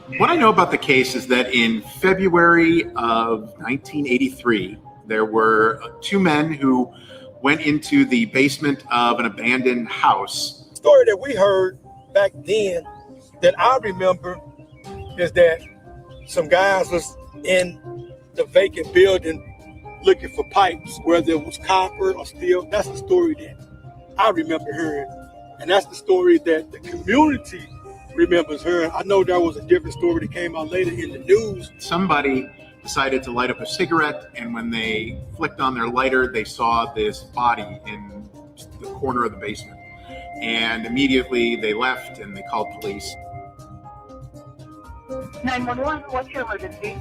What I know about the case is that in February of 1983, there were two men who went into the basement of an abandoned house. The story that we heard back then that I remember is that some guys was in the vacant building looking for pipes, whether it was copper or steel. That's the story that I remember hearing. And that's the story that the community remembers hearing. I know there was a different story that came out later in the news. Somebody decided to light up a cigarette, and when they flicked on their lighter, they saw this body in the corner of the basement. And immediately they left and they called police. 911, what's your emergency?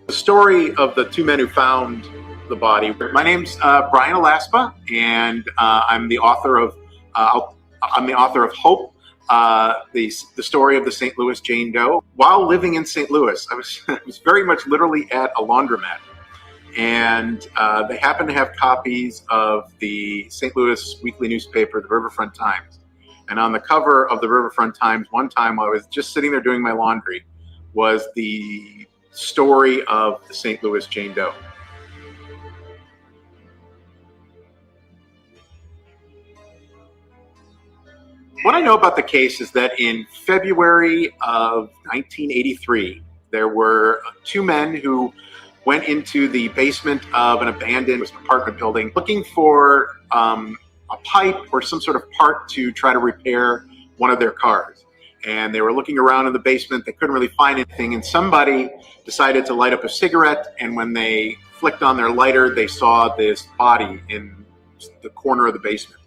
The story of the two men who found the body. My name's Brian Alaspa, and I'm the author of Hope, the story of the St. Louis Jane Doe. While living in St. Louis, I was very much literally at a laundromat, and they happened to have copies of the St. Louis weekly newspaper, the Riverfront Times. And on the cover of the Riverfront Times, one time while I was just sitting there doing my laundry, was the story of the St. Louis Jane Doe. What I know about the case is that in February of 1983, there were two men who went into the basement of an abandoned apartment building looking for a pipe or some sort of part to try to repair one of their cars. And they were looking around in the basement. They couldn't really find anything. And somebody decided to light up a cigarette. And when they flicked on their lighter, they saw this body in the corner of the basement.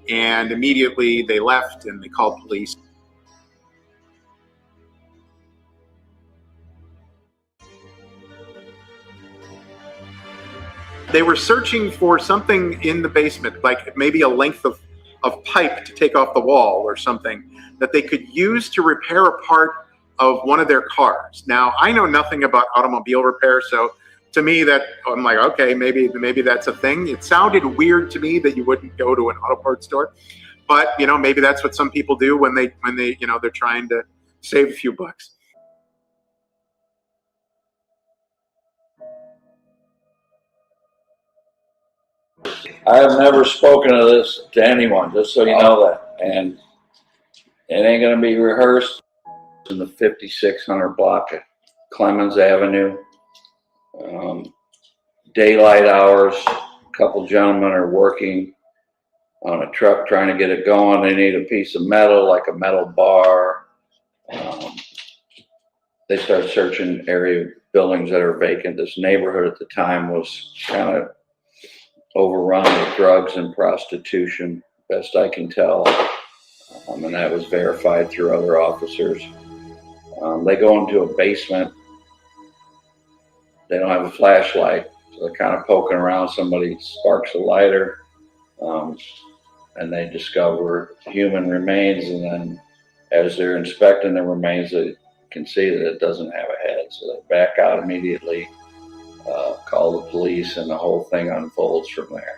And immediately they left and they called police. They were searching for something in the basement, like maybe a length of pipe to take off the wall or something that they could use to repair a part of one of their cars. Now, I know nothing about automobile repair, so to me that I'm like, okay, maybe that's a thing. It sounded weird to me that you wouldn't go to an auto parts store, but maybe that's what some people do when they they're trying to save a few bucks. I have never spoken of this to anyone, just so you know that. And it ain't going to be rehearsed. In the 5600 block of Clemens Avenue. Daylight hours. A couple gentlemen are working on a truck trying to get it going. They need a piece of metal, like a metal bar. They start searching area buildings that are vacant. This neighborhood at the time was kind of overrun with drugs and prostitution, best I can tell. And that was verified through other officers. They go into a basement. They don't have a flashlight, so they're kind of poking around. Somebody sparks a lighter, and they discover human remains. And then as they're inspecting the remains, they can see that it doesn't have a head. So they back out immediately. call the police, and the whole thing unfolds from there.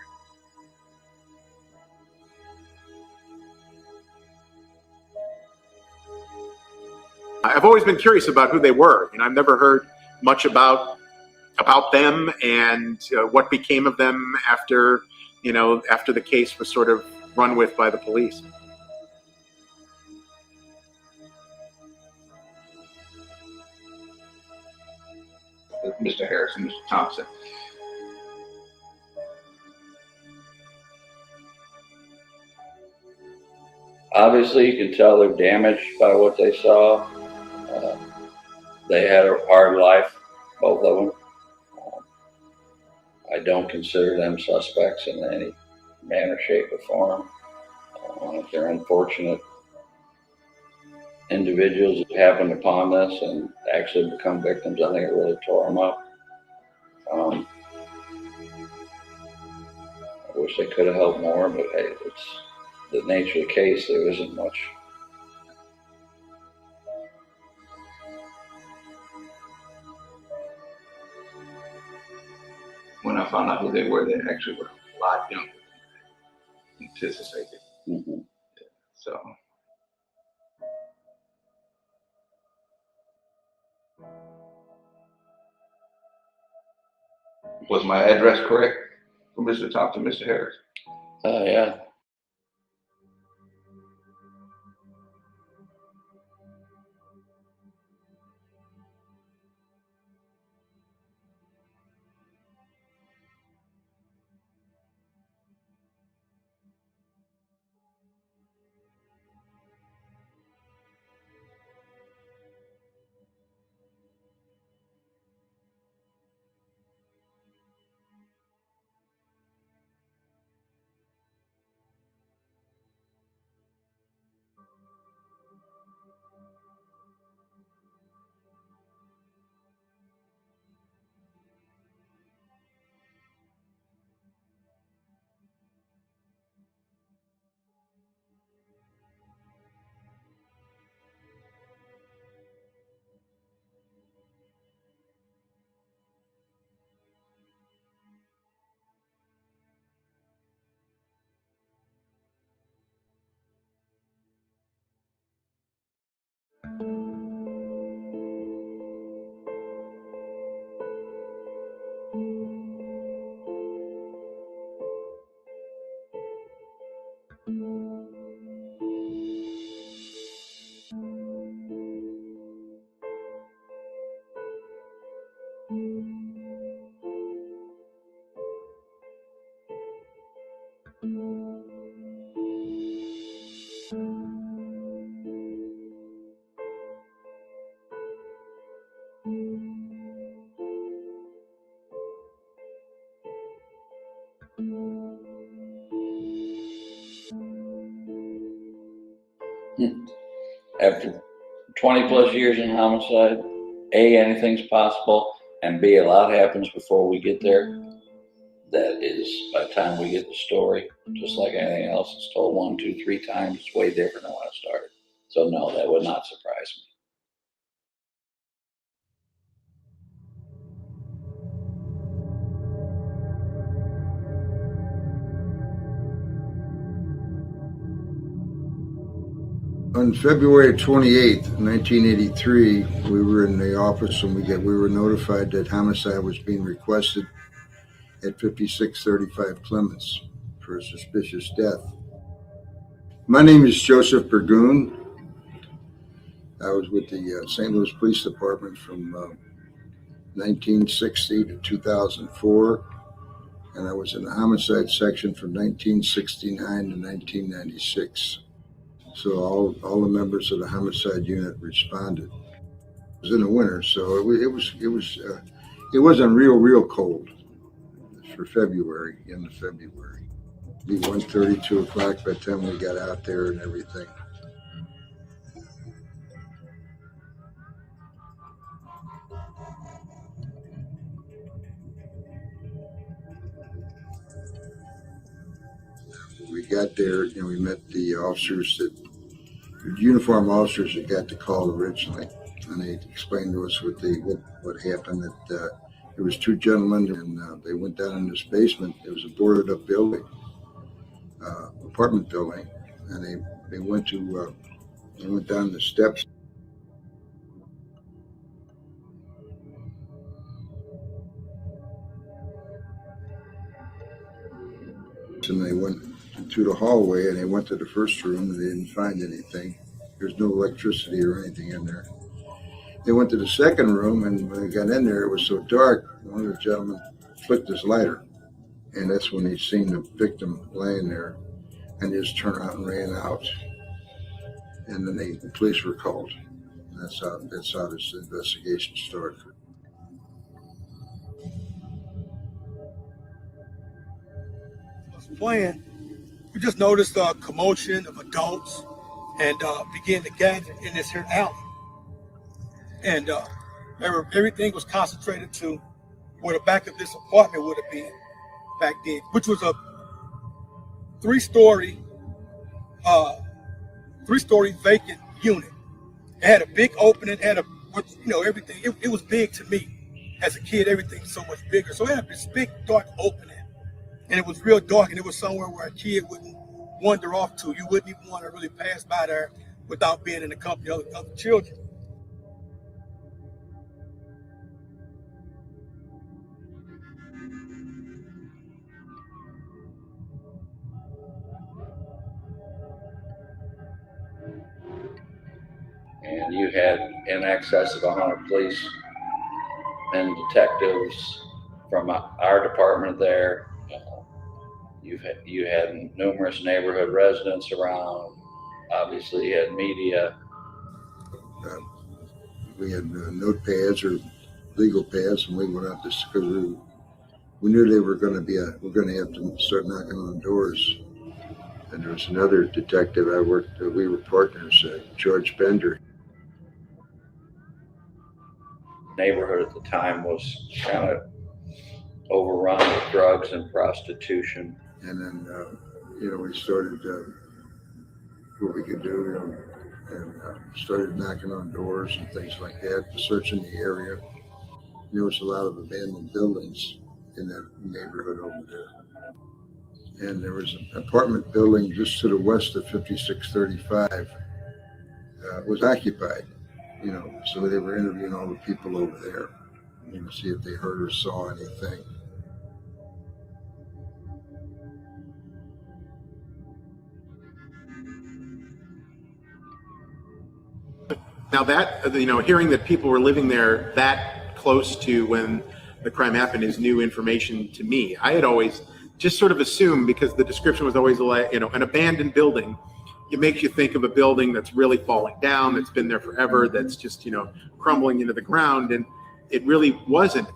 I've always been curious about who they were. I've never heard much about them and what became of them after the case was sort of run with by the police. Mr. Harris and Mr. Thompson. Obviously, you can tell they're damaged by what they saw. They had a hard life, both of them. I don't consider them suspects in any manner, shape, or form. They're unfortunate individuals that happened upon this and actually become victims. I think it really tore them up. I wish they could have helped more, but hey, it's the nature of the case. There isn't much. When I found out who they were, they actually were a lot younger than anticipated. Mm-hmm. So. Was my address correct for Mr. Thompson, Mr. Harris? Yeah. After 20 plus years in homicide, A, anything's possible, and B, a lot happens before we get there. That is, by the time we get the story, just like anything else, it's told 1, 2, 3 times, it's way different than when it started. So no, that would not surprise me. On February 28th, 1983, we were in the office and we were notified that homicide was being requested at 5635 Clements for a suspicious death. My name is Joseph Burgoon. I was with the St. Louis Police Department from 1960 to 2004, and I was in the homicide section from 1969 to 1996. So all the members of the homicide unit responded. It was in the winter, so it wasn't real cold for February, end of February. It'd be 1:30, 2 o'clock by the time we got out there and everything. We got there, we met the officers uniform officers that got the call originally, and they explained to us what happened. That There was two gentlemen, and they went down in this basement. It was a boarded up building, apartment building, and they went down the steps. And they went to the hallway, and they went to the first room, and they didn't find anything. There's no electricity or anything in there. They went to the second room, and when they got in there, it was so dark, one of the gentlemen flicked his lighter, and that's when he seen the victim laying there, and just turned out and ran out. And then the police were called. That's how this investigation started. Playing, we just noticed a commotion of adults and began to gather in this here alley. And everything was concentrated to where the back of this apartment would have been back then, which was a three-story vacant unit. It had a big opening, everything. It was big to me as a kid. Everything was so much bigger. So it had this big dark opening. And it was real dark, and it was somewhere where a kid wouldn't wander off to. You wouldn't even want to really pass by there without being in the company of other children. And you had in excess of 100 police and detectives from our department there. You had numerous neighborhood residents around. Obviously, you had media. We had notepads or legal pads, and we went out this because we knew they were going to we're going to have to start knocking on doors. And there was another detective we were partners, George Bender. Neighborhood at the time was kind of overrun with drugs and prostitution. And then, we started what we could do, and started knocking on doors and things like that, searching the area. There was a lot of abandoned buildings in that neighborhood over there. And there was an apartment building just to the west of 5635 was occupied, so they were interviewing all the people over there, see if they heard or saw anything. Now that, hearing that people were living there that close to when the crime happened is new information to me. I had always just sort of assumed, because the description was always like, an abandoned building. It makes you think of a building that's really falling down, that's been there forever, that's just, crumbling into the ground. And it really wasn't.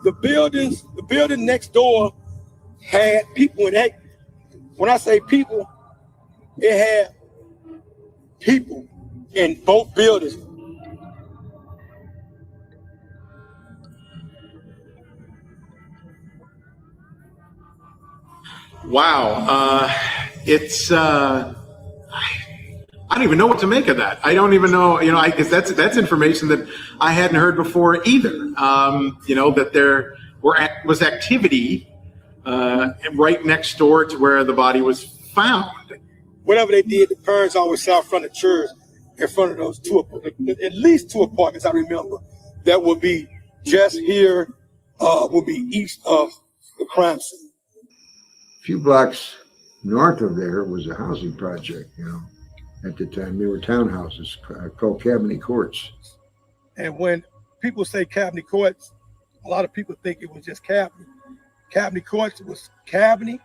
The building next door had people in it. When I say people, it had people in both buildings. Wow. It's, I don't even know what to make of that. I don't even know, I guess that's information that I hadn't heard before either. That there was activity right next door to where the body was found. Whatever they did, the parents always sat out front of church, in front of those at least two apartments I remember, that would be just here, would be east of the crime scene. A few blocks north of there was a housing project, At the time, they were townhouses called Cabinet Courts. And when people say Cabinet Courts, a lot of people think it was just Cabinet. Cabinet Courts was Cabinet,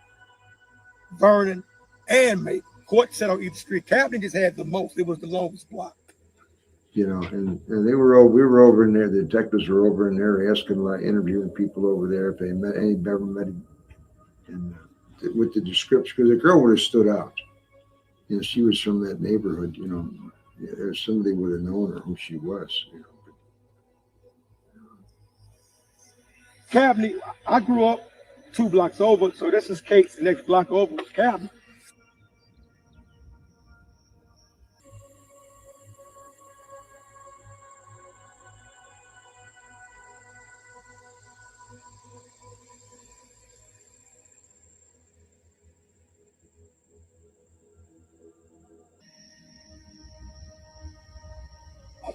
Vernon, and Macon. Court sat on either street. Cabinet just had the most. It was the longest block. And we were over in there. The detectives were over in there interviewing people over there if they ever met him. And with the description, because the girl would have stood out. She was from that neighborhood, somebody would have known her who she was. Cabinet, I grew up 2 blocks over, so this is Kate's. The next block over was Cabinet.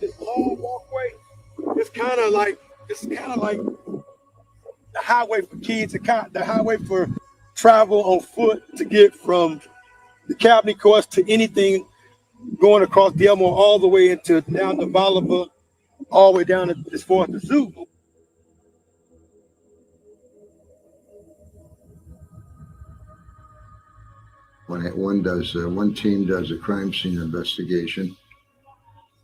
this long walkway. It's kind of like the highway for kids, the highway for travel on foot to get from the Cabinet course to anything going across Delmore all the way into down to Bolivar, all the way down to, as far as the zoo. One team does a crime scene investigation,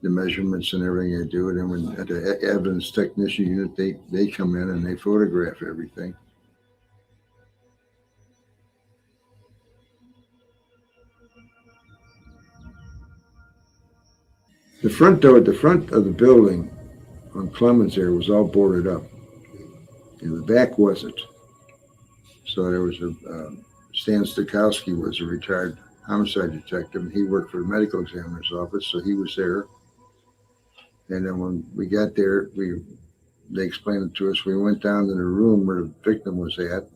the measurements and everything they do, and then when at the evidence technician unit, they come in and they photograph everything. The front door at the front of the building on Clemens there was all boarded up. And the back wasn't. So there was Stan Stokowski was a retired homicide detective. And he worked for the medical examiner's office, so he was there. And then when we got there, they explained it to us. We went down to the room where the victim was at,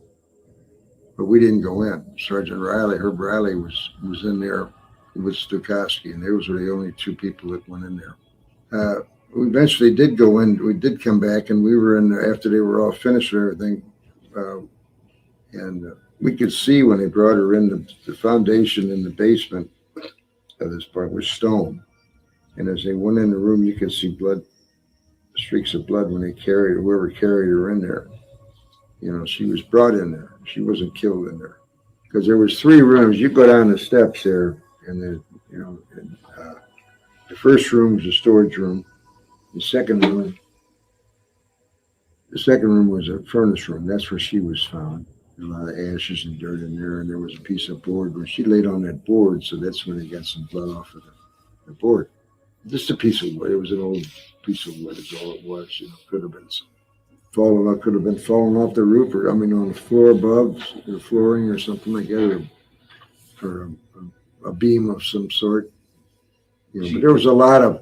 but we didn't go in. Sergeant Riley, Herb Riley was in there with Stokowski, and those were the only two people that went in there. We eventually did go in. We did come back, and we were in there after they were all finished and everything. And we could see when they brought her in, the foundation in the basement of this part was stone. And as they went in the room, you could see blood, streaks of blood when they carried her, whoever carried her in there. You know, she was brought in there. She wasn't killed in there. Because there was 3 rooms. You go down the steps there, and the first room was a storage room. The second room was a furnace room. That's where she was found. A lot of ashes and dirt in there, and there was a piece of board where she laid on that board, so that's when they got some blood off of the board. Just a piece of wood. It was an old piece of wood, is all it was. You know, could have been falling off the roof, or on the floor above, the flooring or something like that, or a beam of some sort. You know, but there was a lot of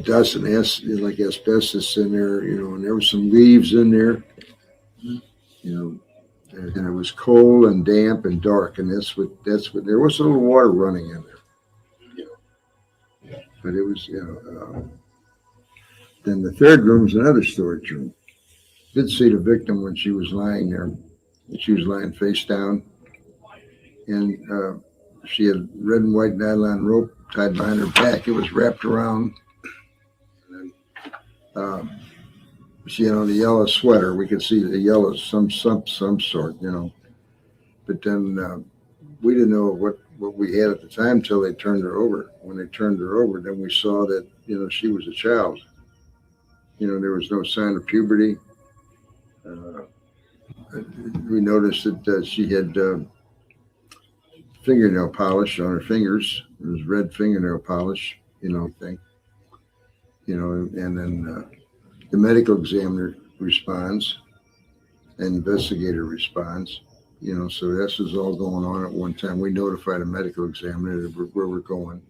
dust and like asbestos in there. You know, and there was some leaves in there. You know, and it was cold and damp and dark, and that's what there was a little water running in there. You know, but it was, then the third room was another storage room. Did see the victim when she was lying there. She was lying face down, and she had red and white nylon rope tied behind her back. It was wrapped around. She had on a yellow sweater. We could see the yellow, some sort, you know. But then we didn't know what we had at the time until they turned her over. When they turned her over, then we saw that, you know, she was a child. You know, there was no sign of puberty. We noticed that she had fingernail polish on her fingers. It was red fingernail polish, you know, thing. You know, and then the medical examiner responds, and investigator responds. You know, so this is all going on at one time. We notified a medical examiner where we're going.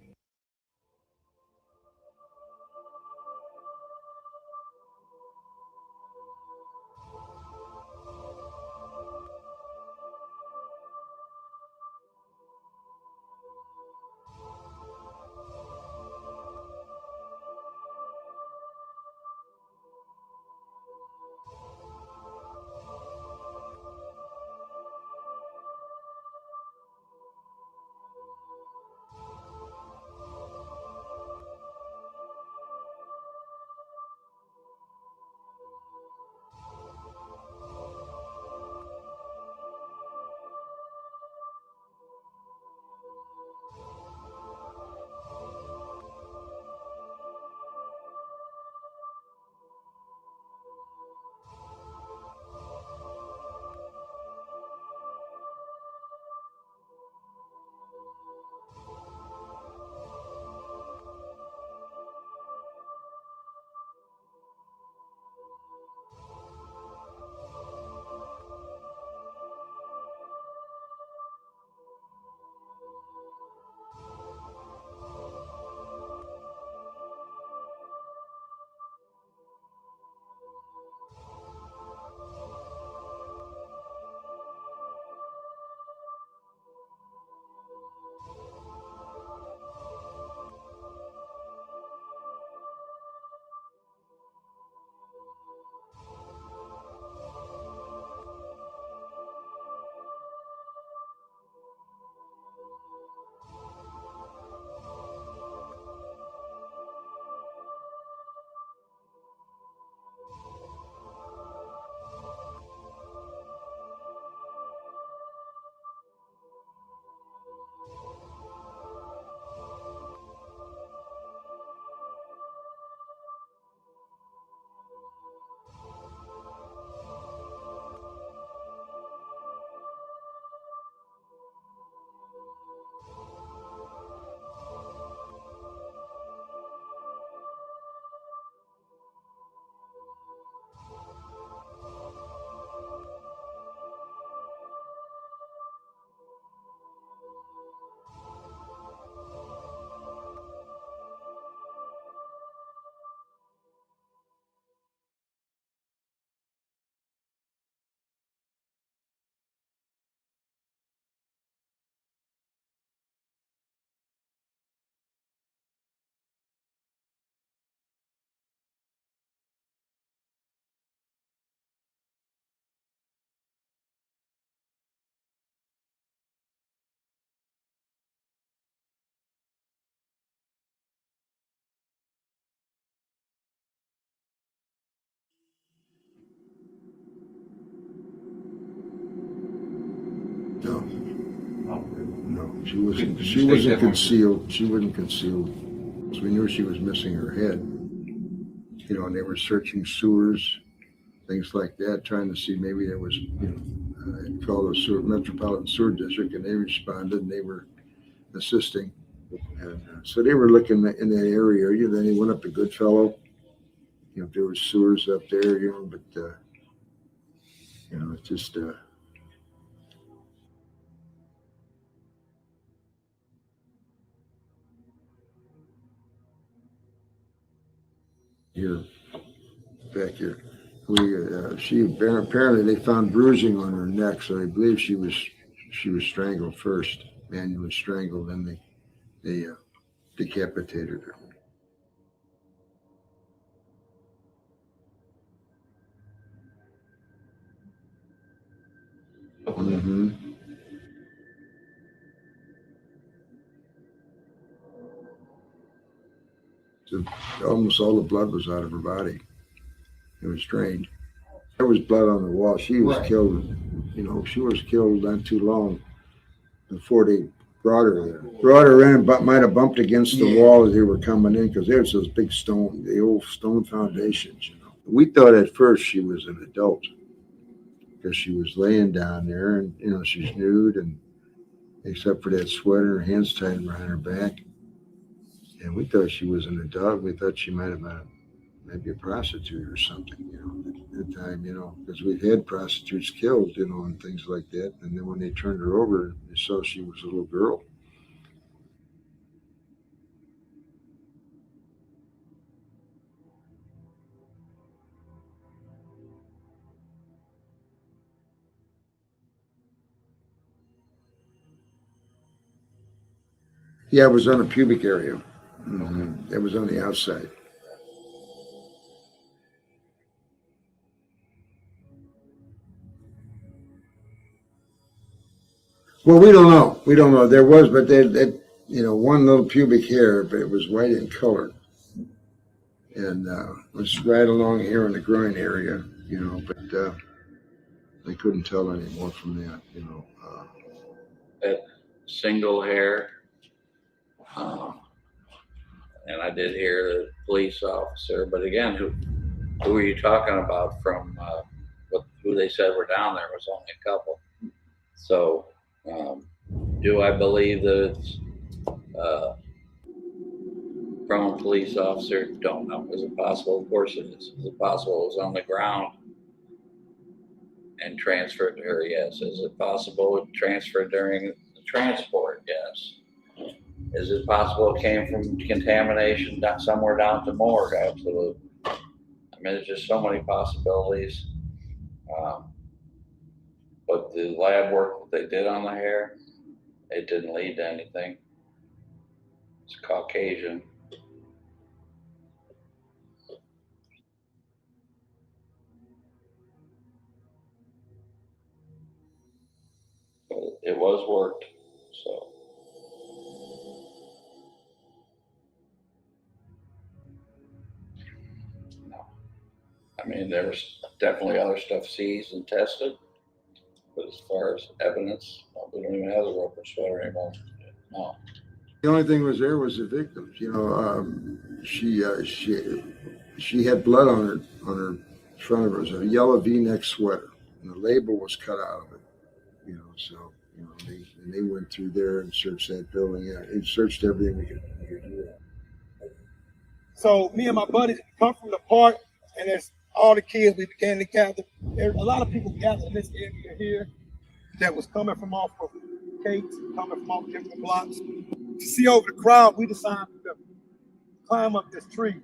She wasn't State concealed. She wasn't concealed. So we knew she was missing her head. You know, and they were searching sewers, things like that, trying to see maybe there was, I'd call the Metropolitan Sewer District, and they responded, and they were assisting. And so they were looking in that area. Then they went up to Goodfellow. You know, there were sewers up there, but, it's just, here, back here. Apparently they found bruising on her neck, so I believe she was strangled first, manually strangled, and they decapitated her. Mm-hmm. So almost all the blood was out of her body. It was drained. There was blood on the wall. She was killed. She was killed not too long before they brought her there. Brought her in, but might have bumped against the wall as they were coming in, because there's those big the old stone foundations. We thought at first she was an adult because she was laying down there, and she's nude, and except for that sweater, her hands tied behind her back. And we thought she was an adult. We thought she might have been maybe a prostitute or something, at the time, because we've had prostitutes killed, and things like that. And then when they turned her over, they saw she was a little girl. Yeah, it was on the pubic area. Mm-hmm. It was on the outside. Well, we don't know. We don't know. There was, but one little pubic hair, but it was white in color, and it was right along here in the groin area, but they couldn't tell any more from that, That single hair. And I did hear the police officer, but again, who are you talking about from who they said were down there was only a couple. So do I believe that it's from a police officer? Don't know. Is it possible? Of course it is. Is it possible it was on the ground and transferred to her? Yes. Is it possible it transferred during the transport? Yes. Is it possible it came from contamination somewhere down to morgue? Absolutely. I mean, there's just so many possibilities. But the lab work that they did on the hair, it didn't lead to anything. It's Caucasian. But it was worked, so. I mean, there's definitely other stuff seized and tested, but as far as evidence, we don't even have the rope or sweater anymore. No. The only thing was there was the victims. She had blood on her front of her. It was a yellow V-neck sweater, and the label was cut out of it. So they went through there and searched that building. It searched everything we could do. So me and my buddies come from the park, and there's all the kids. We began to gather. A lot of people gathered in this area here that was coming from off of Kate's, coming from off different blocks. To see over the crowd, we decided to climb up this tree,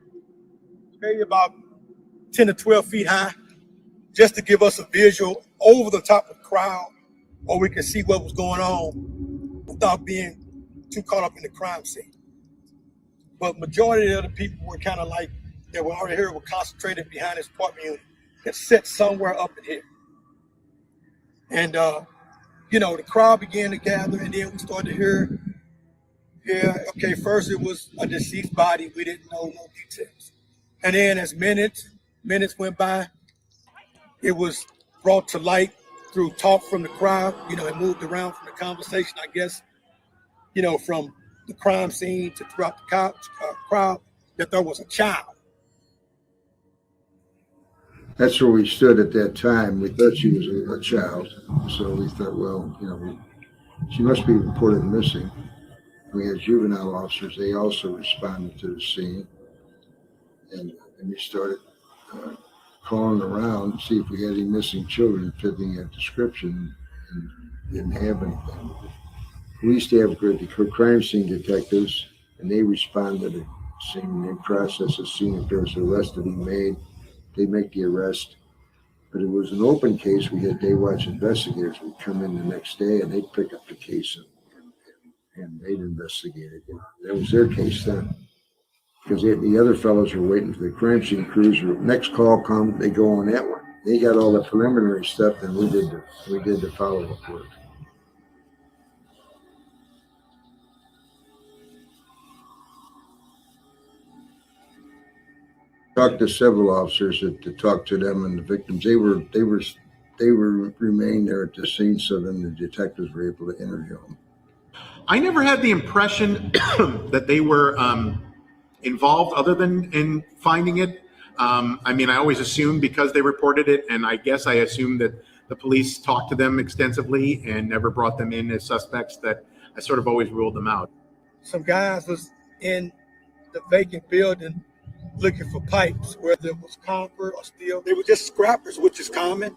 maybe about 10 to 12 feet high, just to give us a visual over the top of the crowd, or we could see what was going on without being too caught up in the crime scene. But majority of the people were kind of like, that were already here, were concentrated behind this apartment unit that sat somewhere up in here. And, the crowd began to gather, and then we started to hear, first it was a deceased body. We didn't know no details. And then as minutes went by, it was brought to light through talk from the crowd. It moved around from the conversation, I guess. from the crime scene to throughout the crowd, that there was a child. That's where we stood at that time. We thought she was a child. So we thought, well, she must be reported missing. We had juvenile officers. They also responded to the scene. And we started calling around to see if we had any missing children fitting that description, and didn't have anything. We used to have the crime scene detectives, and they responded to the scene. They process the scene. If there was an arrest to be made, they make the arrest. But it was an open case. We had day watch investigators would come in the next day, and they'd pick up the case and they'd investigate it. That was their case then. Because the other fellows were waiting for the crime scene crews. Next call come, they go on that one. They got all the preliminary stuff, and we did the follow-up work. Talked to several officers to talk to them and the victims. They remained there at the scene, so then the detectives were able to interview them. I never had the impression that they were involved other than in finding it. I always assumed because they reported it, and I guess I assumed that the police talked to them extensively and never brought them in as suspects, that I sort of always ruled them out. Some guys was in the vacant building looking for pipes, whether it was copper or steel. They were just scrappers, which is common.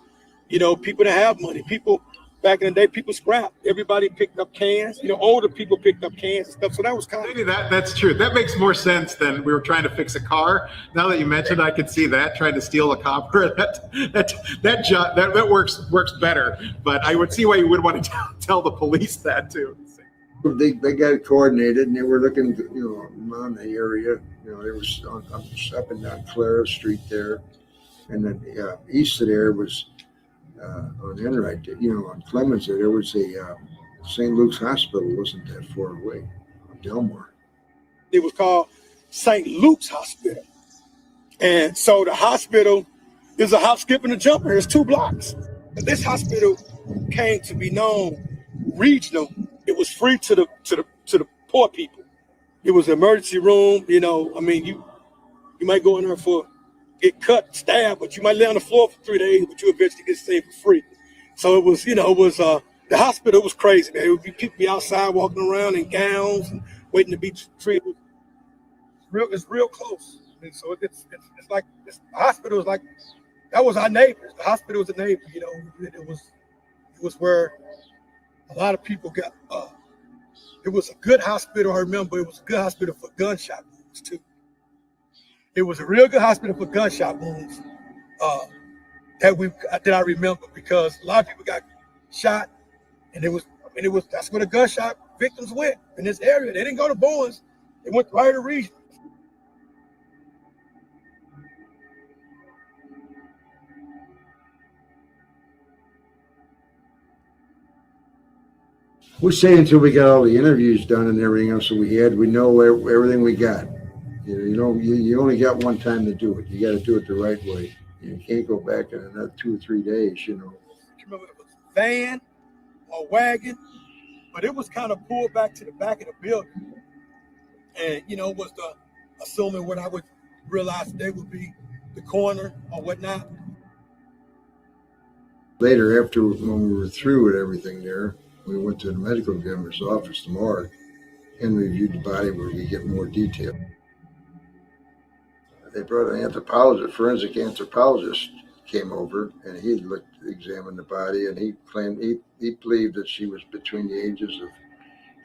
People that have money. People back in the day, people scrapped. Everybody picked up cans. Older people picked up cans and stuff. So that was common. Maybe that's true. That makes more sense than we were trying to fix a car. Now that you mentioned, I could see that trying to steal a copper. That works better. But I would see why you would want to tell the police that too. They got it coordinated, and they were looking, around the area. They were up and down Clara Street there, and then east of there was on Enright. On Clemens there was a St. Luke's Hospital. Wasn't that far away, Delmar. It was called St. Luke's Hospital, and so the hospital is a hop, skip, and a jumper. It's 2 blocks. But this hospital came to be known regional. It was free to the poor people. It was an emergency room. You might go in there get cut, stabbed, but you might lay on the floor for 3 days, but you eventually get saved for free. So it was, the hospital was crazy, man. It would be people be outside walking around in gowns and waiting to be treated. It's real close. And so it's like the hospital was like, that was our neighbors. The hospital was a neighbor. It was where a lot of people got. It was a good hospital. I remember it was a good hospital for gunshot wounds too. It was a real good hospital for gunshot wounds that I remember, because a lot of people got shot, and that's where the gunshot victims went in this area. They didn't go to Bowens. They went right to Region. We say until we got all the interviews done and everything else that we had, we know everything we got. You only got one time to do it. You got to do it the right way. You can't go back in another 2 or 3 days. I remember it was a van or wagon, but it was kind of pulled back to the back of the building. And was assuming what I would realize they would be the coroner or whatnot. Later, when we were through with everything there, we went to the medical examiner's office, the morgue, and reviewed the body where we get more detail. They brought an anthropologist, forensic anthropologist came over, and he examined the body, and he claimed he believed that she was between the ages of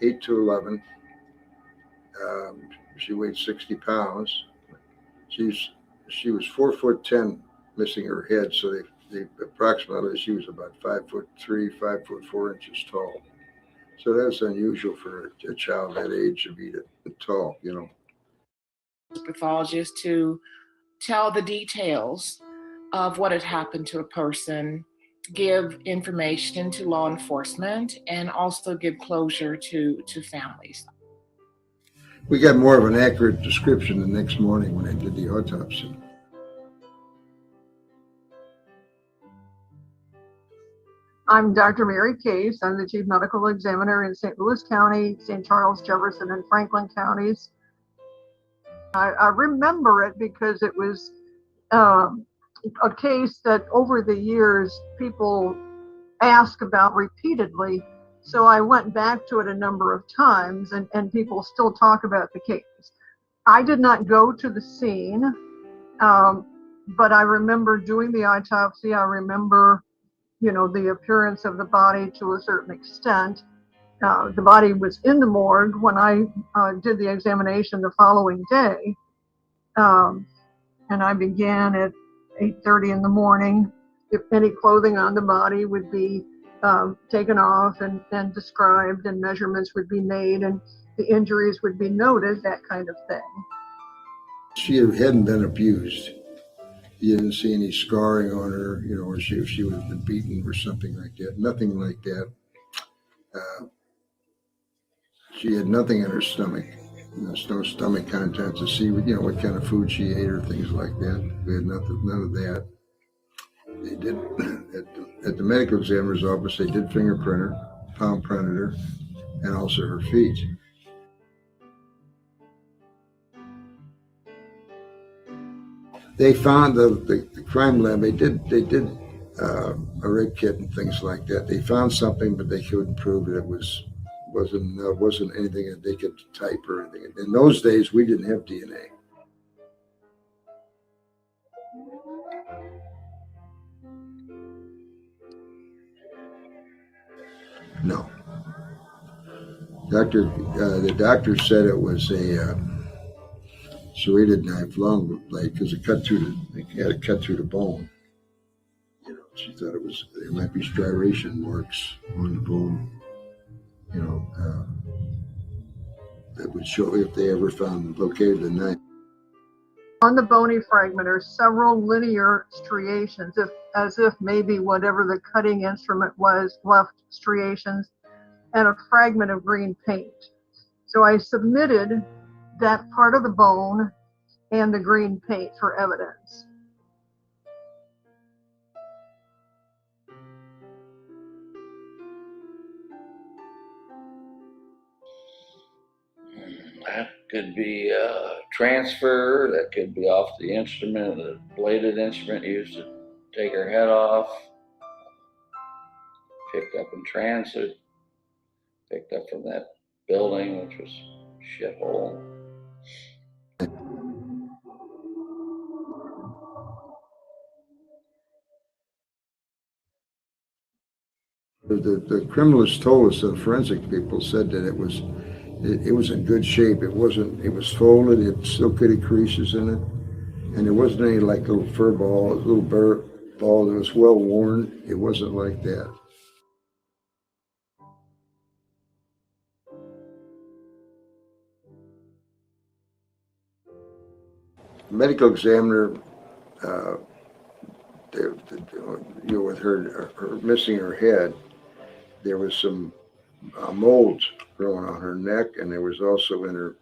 8 to 11. She weighed 60 pounds. She was 4'10", missing her head, so they approximately she was about 5'3", 5'4" tall. So that's unusual for a child that age to be that tall, Pathologist to tell the details of what had happened to a person, give information to law enforcement, and also give closure to families. We got more of an accurate description the next morning when they did the autopsy. I'm Dr. Mary Case. I'm the Chief Medical Examiner in St. Louis County, St. Charles, Jefferson, and Franklin counties. I remember it because it was a case that over the years people ask about repeatedly. So I went back to it a number of times, and people still talk about the case. I did not go to the scene, but I remember doing the autopsy. I remember, the appearance of the body to a certain extent. The body was in the morgue when I did the examination the following day. And I began at 8:30 in the morning. If any clothing on the body would be taken off and described, and measurements would be made, and the injuries would be noted, that kind of thing. She hadn't been abused. You didn't see any scarring on her, or she would have been beaten or something like that. Nothing like that. She had nothing in her stomach. There's no stomach contents to see, what kind of food she ate or things like that. We had none of that. They did, at the medical examiner's office, they did fingerprint her, palm printed her, and also her feet. They found the crime lab. They did a rape kit and things like that. They found something, but they couldn't prove that it wasn't anything that they could type or anything. In those days, we didn't have DNA. No. The doctor said it was a serrated knife, long blade, because it had to cut through the bone. She thought there might be striation marks on the bone. That would show if they ever located the knife. On the bony fragment are several linear striations, as if maybe whatever the cutting instrument was left striations, and a fragment of green paint. So I submitted that part of the bone and the green paint for evidence. That could be a transfer, that could be off the instrument, the bladed instrument used to take her head off, picked up in transit, picked up from that building, which was a shithole. The criminalists told us, the forensic people said that it was in good shape. It was folded, it still could have creases in it. And there wasn't any like little fur ball, little burr ball that was well worn. It wasn't like that. The medical examiner, with her missing her head, there was some mold growing on her neck, and there was also in her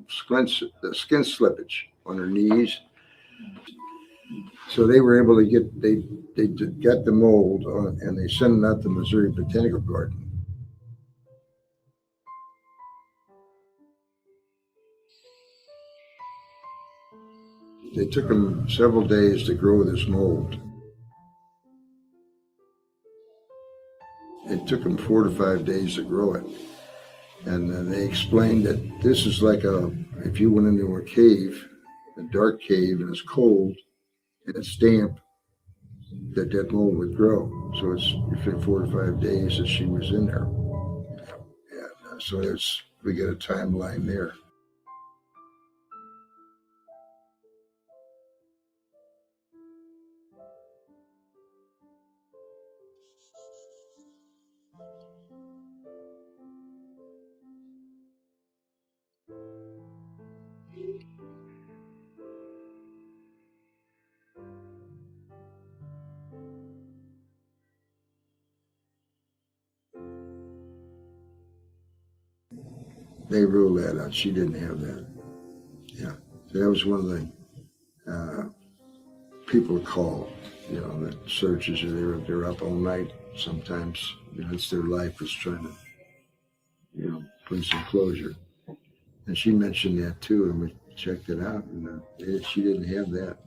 skin slippage on her knees. So they were able to get the mold and they sent it out to Missouri Botanical Garden. It took them several days to grow this mold. It took them 4 to 5 days to grow it. And they explained that this is like if you went into a cave, a dark cave, and it's cold, and it's damp, that mold would grow. So it's within 4 to 5 days that she was in there. And so we get a timeline there. They ruled that out. She didn't have that. Yeah. So that was one of the people called, that searches, they're up all night sometimes, it's their life is trying to, bring some closure. And she mentioned that too, and we checked it out, and she didn't have that.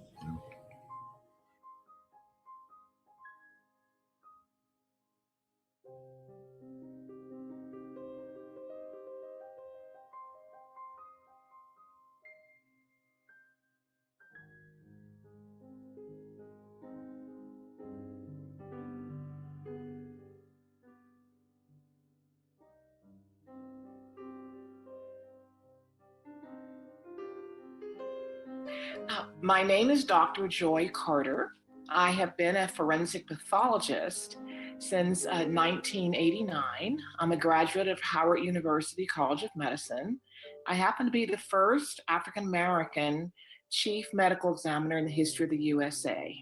My name is Dr. Joy Carter. I have been a forensic pathologist since 1989. I'm a graduate of Howard University College of Medicine. I happen to be the first African American chief medical examiner in the history of the USA.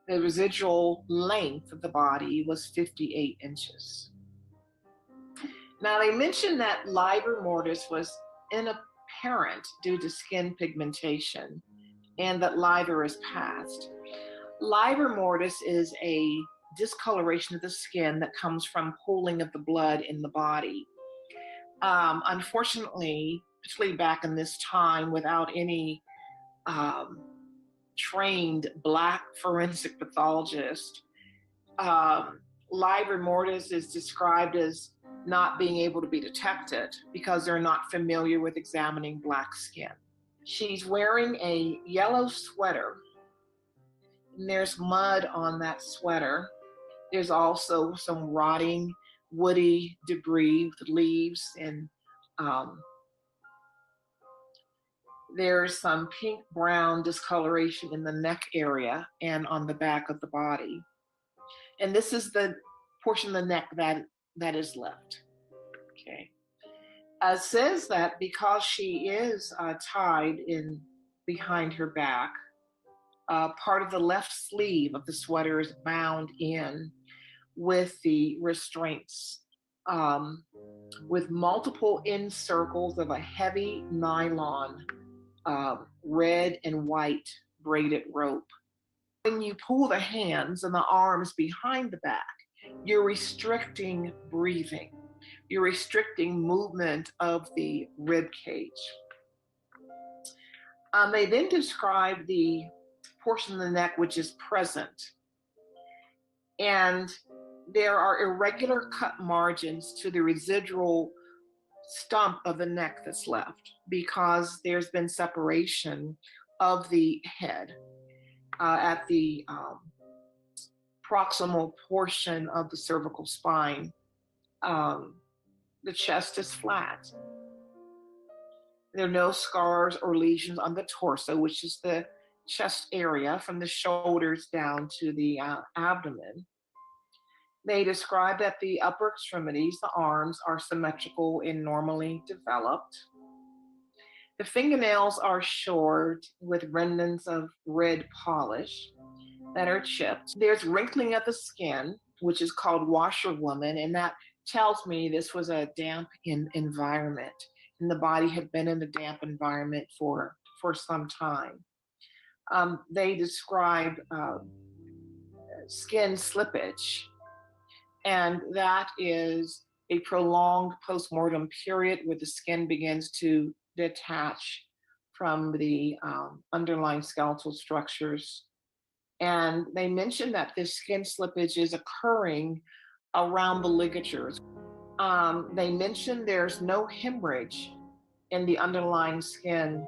The residual length of the body was 58 inches. Now, they mentioned that livor mortis was inapparent due to skin pigmentation and that livor is passed. Livor mortis is a discoloration of the skin that comes from pooling of the blood in the body. Unfortunately, particularly back in this time, without any trained Black forensic pathologist, livor mortis is described as not being able to be detected because they're not familiar with examining Black skin. She's wearing a yellow sweater, and there's mud on that sweater. There's also some rotting, woody debris with leaves, and there's some pink-brown discoloration in the neck area and on the back of the body. And this is the portion of the neck that is left. Okay. It says that because she is tied in behind her back, part of the left sleeve of the sweater is bound in with the restraints, with multiple end circles of a heavy nylon, red and white braided rope. When you pull the hands and the arms behind the back, you're restricting breathing. You're restricting movement of the rib cage. They then describe the portion of the neck which is present. And there are irregular cut margins to the residual stump of the neck that's left because there's been separation of the head at the proximal portion of the cervical spine. The chest is flat. There are no scars or lesions on the torso, which is the chest area from the shoulders down to the abdomen. They describe that the upper extremities, the arms, are symmetrical and normally developed. The fingernails are short with remnants of red polish that are chipped. There's wrinkling of the skin, which is called washerwoman, and that tells me this was a damp environment, and the body had been in a damp environment for some time. They describe skin slippage, and that is a prolonged postmortem period where the skin begins to detach from the underlying skeletal structures. And they mentioned that this skin slippage is occurring around the ligatures. They mentioned there's no hemorrhage in the underlying skin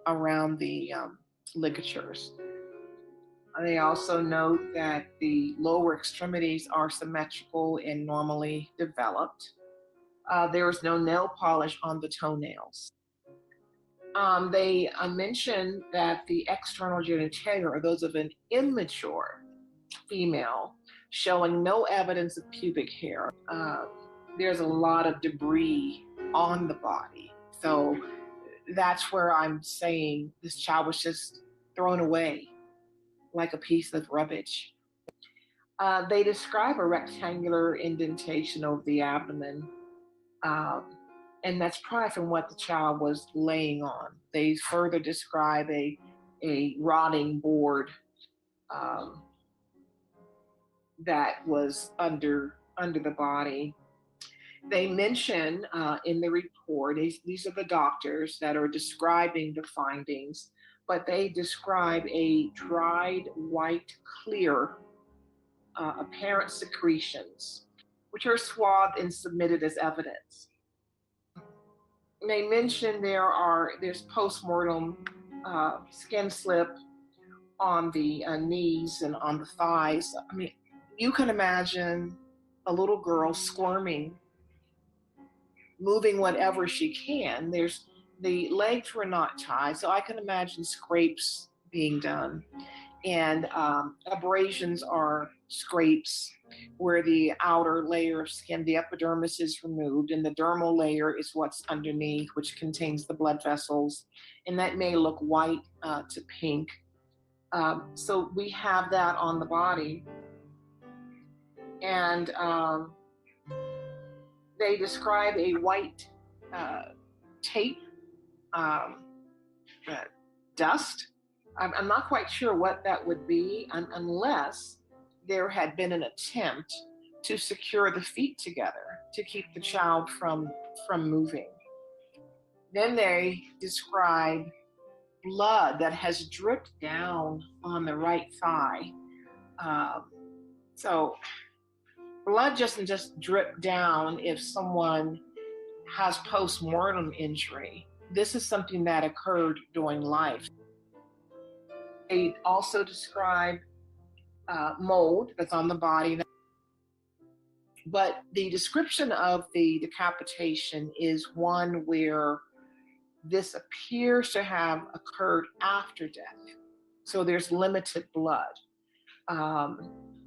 around the ligatures. They also note that the lower extremities are symmetrical and normally developed. There is no nail polish on the toenails. They mentioned that the external genitalia are those of an immature female, showing no evidence of pubic hair. There's a lot of debris on the body. So that's where I'm saying this child was just thrown away like a piece of rubbish. They describe a rectangular indentation over the abdomen, and that's probably from what the child was laying on. They further describe a rotting board that was under the body. They mention in the report, these are the doctors that are describing the findings, but they describe a dried white clear apparent secretions, which are swathed and submitted as evidence. They mention there's postmortem skin slip on the knees and on the thighs. I mean, you can imagine a little girl squirming, moving whatever she can. The legs were not tied, so I can imagine scrapes being done. And abrasions are scrapes where the outer layer of skin, the epidermis, is removed, and the dermal layer is what's underneath, which contains the blood vessels, and that may look white to pink. So we have that on the body. And they describe a white tape, dust. I'm not quite sure what that would be unless there had been an attempt to secure the feet together to keep the child from moving. Then they describe blood that has dripped down on the right thigh. So blood doesn't just drip down if someone has post-mortem injury. This is something that occurred during life. They also describe mold that's on the body. But the description of the decapitation is one where this appears to have occurred after death. So there's limited blood.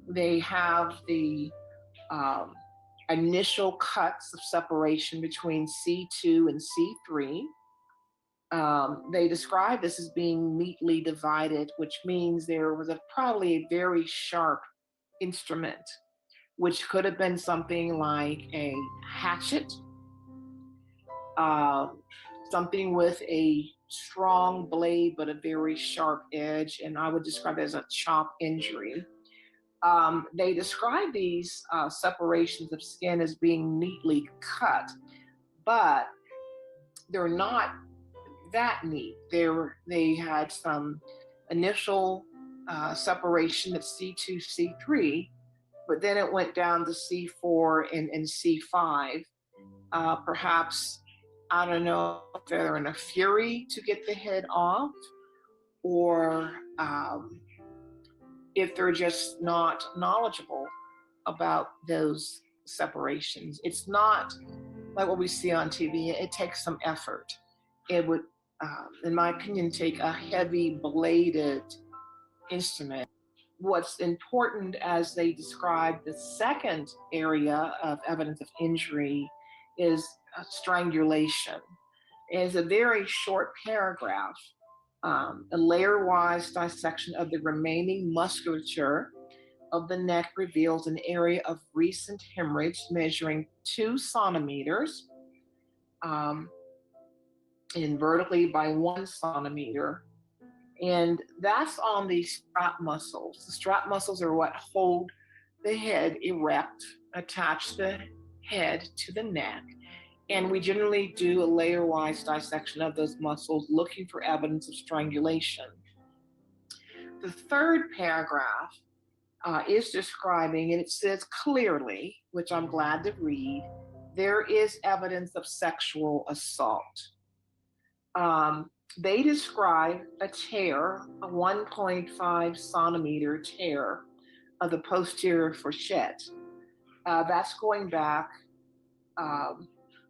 They have the initial cuts of separation between C2 and C3. They describe this as being neatly divided, which means there was probably a very sharp instrument, which could have been something like a hatchet, something with a strong blade but a very sharp edge, and I would describe it as a chop injury. They describe these separations of skin as being neatly cut, but they're not that neat. They had some initial separation at C2, C3, but then it went down to C4 and C5. Perhaps, I don't know if they're in a fury to get the head off, or if they're just not knowledgeable about those separations. It's not like what we see on TV. It takes some effort. It would, in my opinion, take a heavy bladed instrument. What's important, as they describe the second area of evidence of injury, is strangulation. It's a very short paragraph, a layer-wise dissection of the remaining musculature of the neck reveals an area of recent hemorrhage measuring 2 centimeters and vertically by 1 centimeter. And that's on the strap muscles. The strap muscles are what hold the head erect, attach the head to the neck. And we generally do a layer-wise dissection of those muscles looking for evidence of strangulation. The third paragraph is describing, and it says clearly, which I'm glad to read, there is evidence of sexual assault. They describe a tear, a 1.5 centimeter tear of the posterior fourchette. That's going back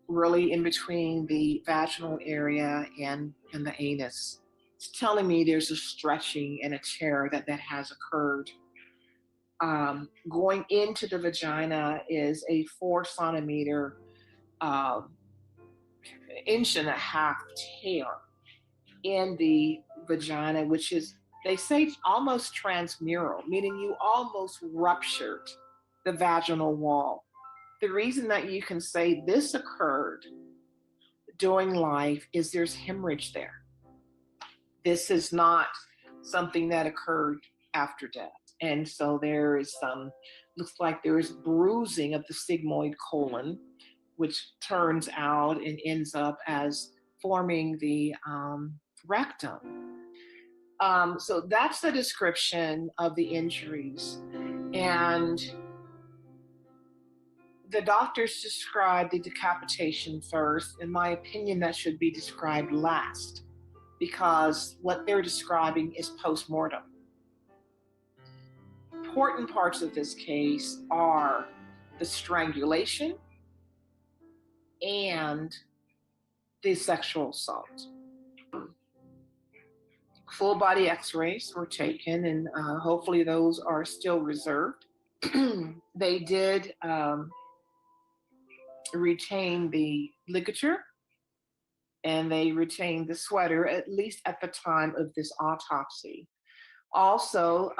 really in between the vaginal area and the anus. It's telling me there's a stretching and a tear that has occurred. Going into the vagina is a 4 centimeter, 1.5 inch tear in the vagina, which is, they say, almost transmural, meaning you almost ruptured the vaginal wall. The reason that you can say this occurred during life is there's hemorrhage there. This is not something that occurred after death. And so there is some Looks like there is bruising of the sigmoid colon, which turns out and ends up as forming the rectum. So that's the description of the injuries. And the doctors described the decapitation first. In my opinion, that should be described last, because what they're describing is post-mortem. Important parts of this case are the strangulation and the sexual assault. Full body x-rays were taken, and hopefully those are still reserved. They did retain the ligature, and they retained the sweater, at least at the time of this autopsy. Also,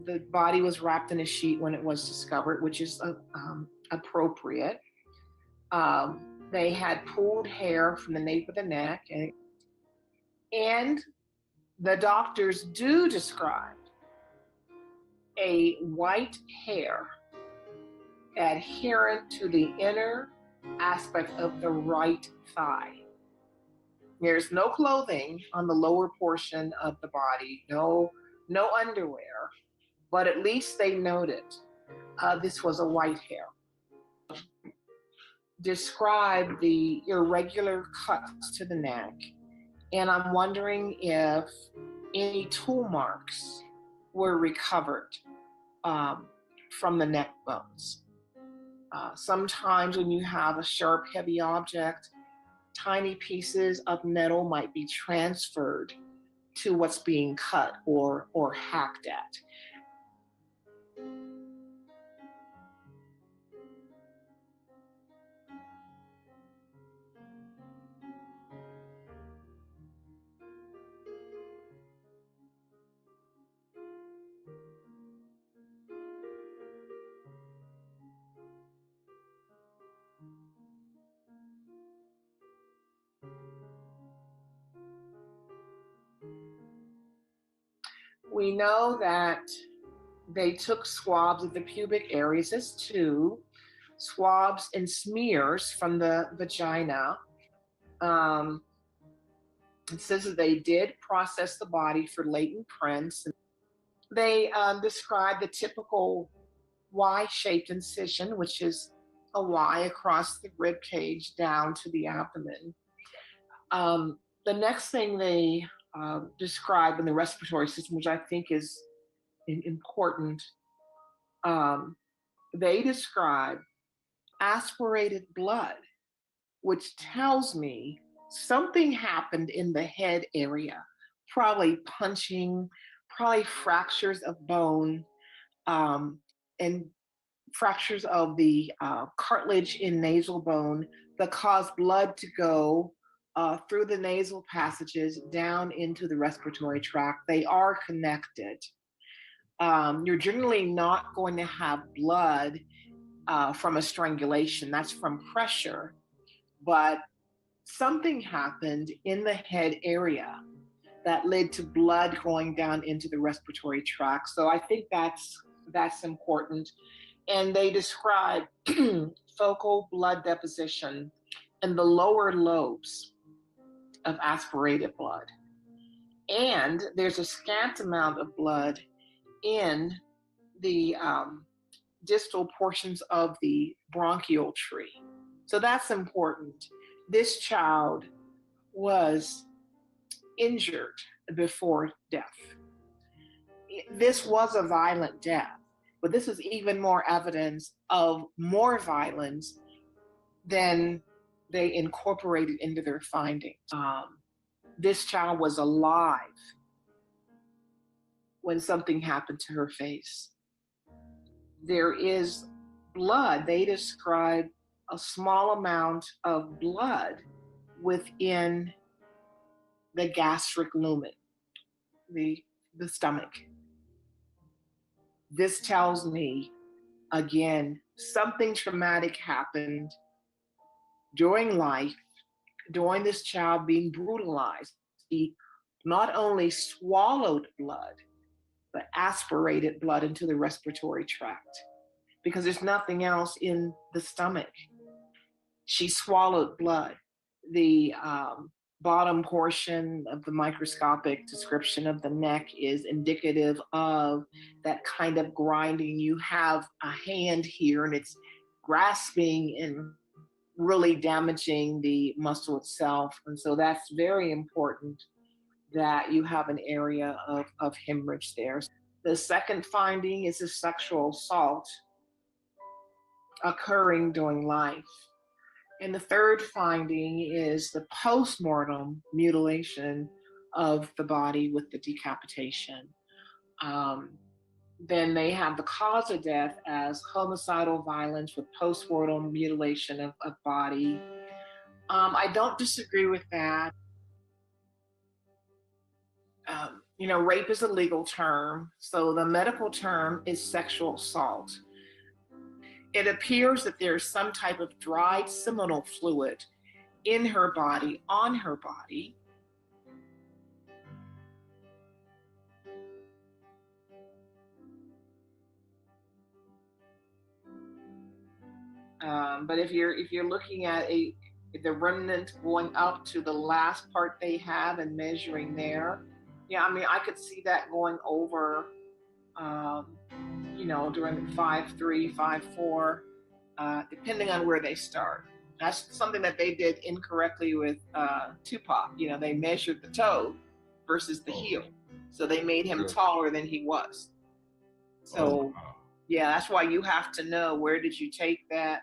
the body was wrapped in a sheet when it was discovered, which is appropriate. They had pulled hair from the nape of the neck, and the doctors do describe a white hair adherent to the inner aspect of the right thigh. There's no clothing on the lower portion of the body, no underwear, but at least they noted this was a white hair. Describe the irregular cuts to the neck, and I'm wondering if any tool marks were recovered from the neck bones. Sometimes when you have a sharp, heavy object, tiny pieces of metal might be transferred to what's being cut or hacked at. We know that they took swabs of the pubic areas as two, swabs and smears from the vagina. It says that they did process the body for latent prints. They described the typical Y-shaped incision, which is a Y across the rib cage down to the abdomen. The next thing they describe in the respiratory system, which I think is important, they describe aspirated blood, which tells me something happened in the head area, probably punching, probably fractures of bone, and fractures of the cartilage in nasal bone that cause blood to go through the nasal passages down into the respiratory tract. They are connected. You're generally not going to have blood from a strangulation. That's from pressure. But something happened in the head area that led to blood going down into the respiratory tract. So I think that's important. And they describe focal blood deposition in the lower lobes of aspirated blood. And there's a scant amount of blood in the distal portions of the bronchial tree. So that's important. This child was injured before death. This was a violent death, but this is even more evidence of more violence than they incorporated into their findings. This child was alive when something happened to her face. There is blood. They describe a small amount of blood within the gastric lumen, the stomach. This tells me, again, something traumatic happened during life, during this child being brutalized. He not only swallowed blood, but aspirated blood into the respiratory tract. because there's nothing else in the stomach. She swallowed blood. The bottom portion of the microscopic description of the neck is indicative of that kind of grinding. You have a hand here and it's grasping and really damaging the muscle itself. And so that's very important that you have an area of hemorrhage there. The second finding is a sexual assault occurring during life. And the third finding is the post-mortem mutilation of the body with the decapitation. Then they have the cause of death as homicidal violence with post-mortem mutilation of body. I don't disagree with that. Rape is a legal term, so the medical term is sexual assault. It appears that there's some type of dried seminal fluid in her body, on her body. But if you're looking at the remnant going up to the last part they have and measuring there, yeah, I mean, I could see that going over, during 5'3", 5'4", depending on where they start. That's something that they did incorrectly with Tupac. They measured the toe versus the heel. So they made him taller than he was. So, yeah, that's why you have to know, where did you take that?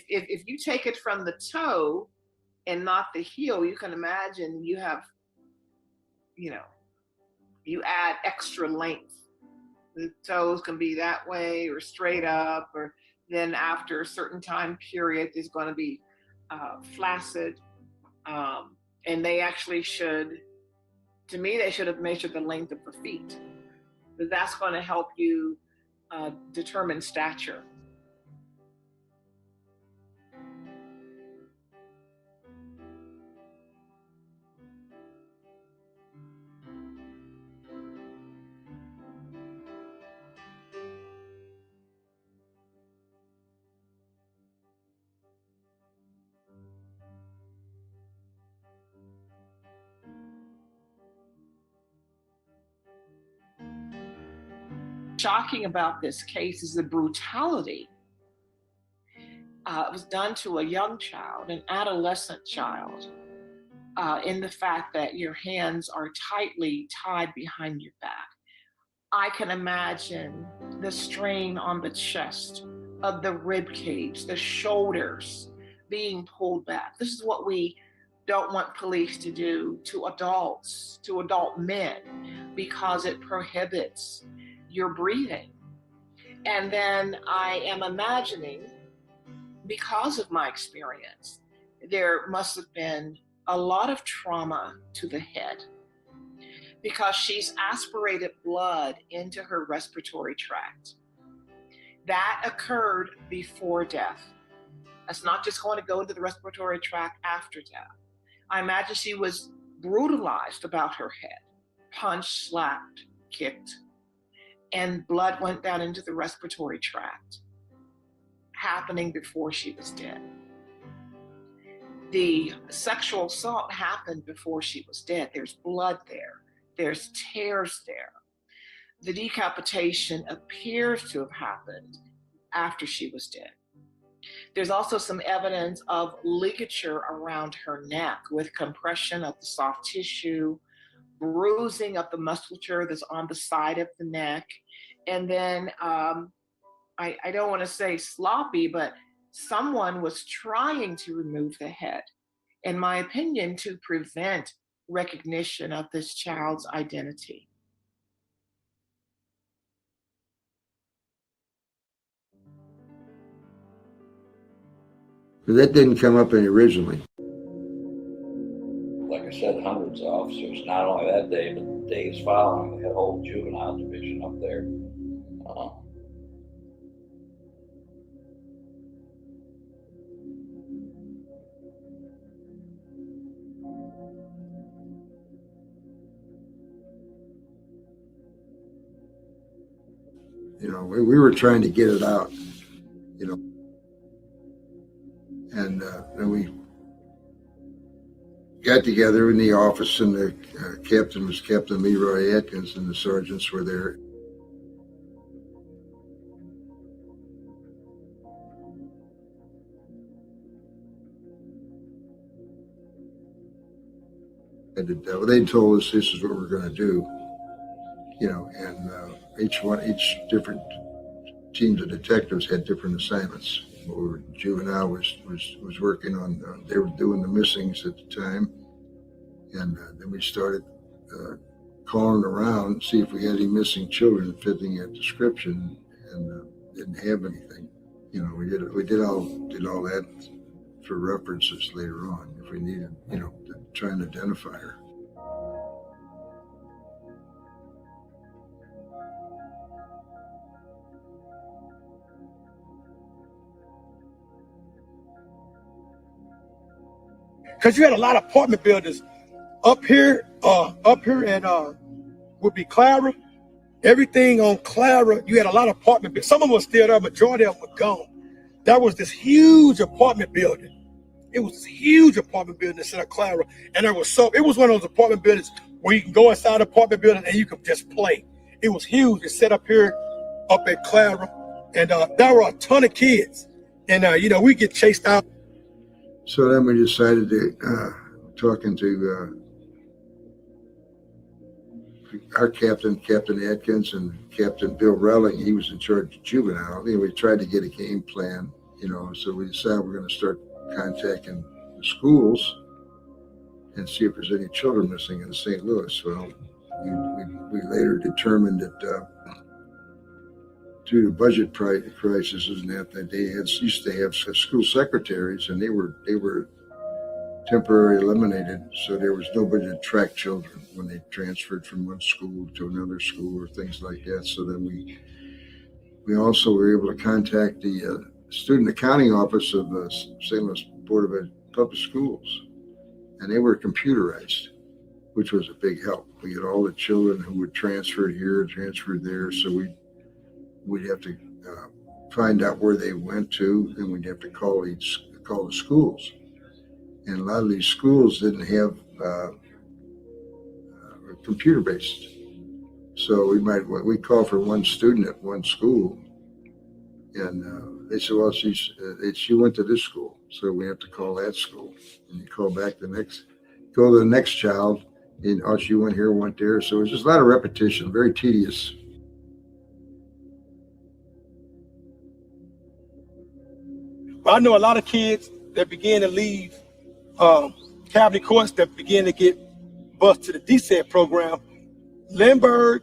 If you take it from the toe and not the heel, you can imagine you have, you add extra length. The toes can be that way or straight up, or then after a certain time period, there's going to be flaccid. And they actually they should have measured the length of the feet. But that's going to help you determine stature. Shocking about this case is the brutality. It was done to a young child, an adolescent child, in the fact that your hands are tightly tied behind your back. I can imagine the strain on the chest, of the rib cage, the shoulders being pulled back. This is what we don't want police to do to adults, to adult men, because it prohibits your breathing. And then I am imagining, because of my experience, there must have been a lot of trauma to the head, because she's aspirated blood into her respiratory tract. That occurred before death. That's not just going to go into the respiratory tract after death. I imagine she was brutalized about her head, punched, slapped, kicked, and blood went down into the respiratory tract, happening before she was dead. The sexual assault happened before she was dead. There's blood there. There's tears there. The decapitation appears to have happened after she was dead. There's also some evidence of ligature around her neck with compression of the soft tissue, bruising of the musculature that's on the side of the neck. And then I don't want to say sloppy, but someone was trying to remove the head, in my opinion, to prevent recognition of this child's identity. But that didn't come up any originally. Like I said, hundreds of officers, not only that day, but the days following. We had a whole juvenile division up there. You know, we were trying to get it out, you know. And then we got together in the office, and the captain was Captain Leroy Atkins, and the sergeants were there. They told us this is what we're going to do, you know, and each different teams of detectives had different assignments. Juvenile was working on, they were doing the missings at the time, and then we started calling around, see if we had any missing children fitting that description, and didn't have anything. You know, we did all that for references later on if we needed, you know, to try and identify her. Because you had a lot of apartment buildings up here at would be Clara. Everything on Clara, you had a lot of apartment buildings. Some of them were still there, majority of them were gone. That was this huge apartment building. It was this huge apartment building instead of Clara. And it was one of those apartment buildings where you can go inside the apartment building and you could just play. It was huge. It's set up here, up at Clara. And there were a ton of kids. And, you know, we get chased out. So then we decided to, talking to our captain, Captain Atkins, and Captain Bill Relling, he was in charge of juvenile. You know, we tried to get a game plan, you know, so we decided we're going to start contacting the schools and see if there's any children missing in St. Louis. Well, we later determined that due to budget crises and that they used to have school secretaries, and they were temporarily eliminated, so there was nobody to track children when they transferred from one school to another school or things like that. So then we also were able to contact the student accounting office of the St. Louis Board of Public Schools, and they were computerized, which was a big help. We had all the children who would transfer here, transfer there, so we'd have to find out where they went to, and we'd have to call the schools. And a lot of these schools didn't have computer-based. So we call for one student at one school, and they said, well, she went to this school, so we have to call that school. And you call back go to the next child, and oh, she went here, went there. So it was just a lot of repetition, very tedious. I know a lot of kids that began to leave Cavalry Courts that began to get bused to the DSET program. Lindbergh,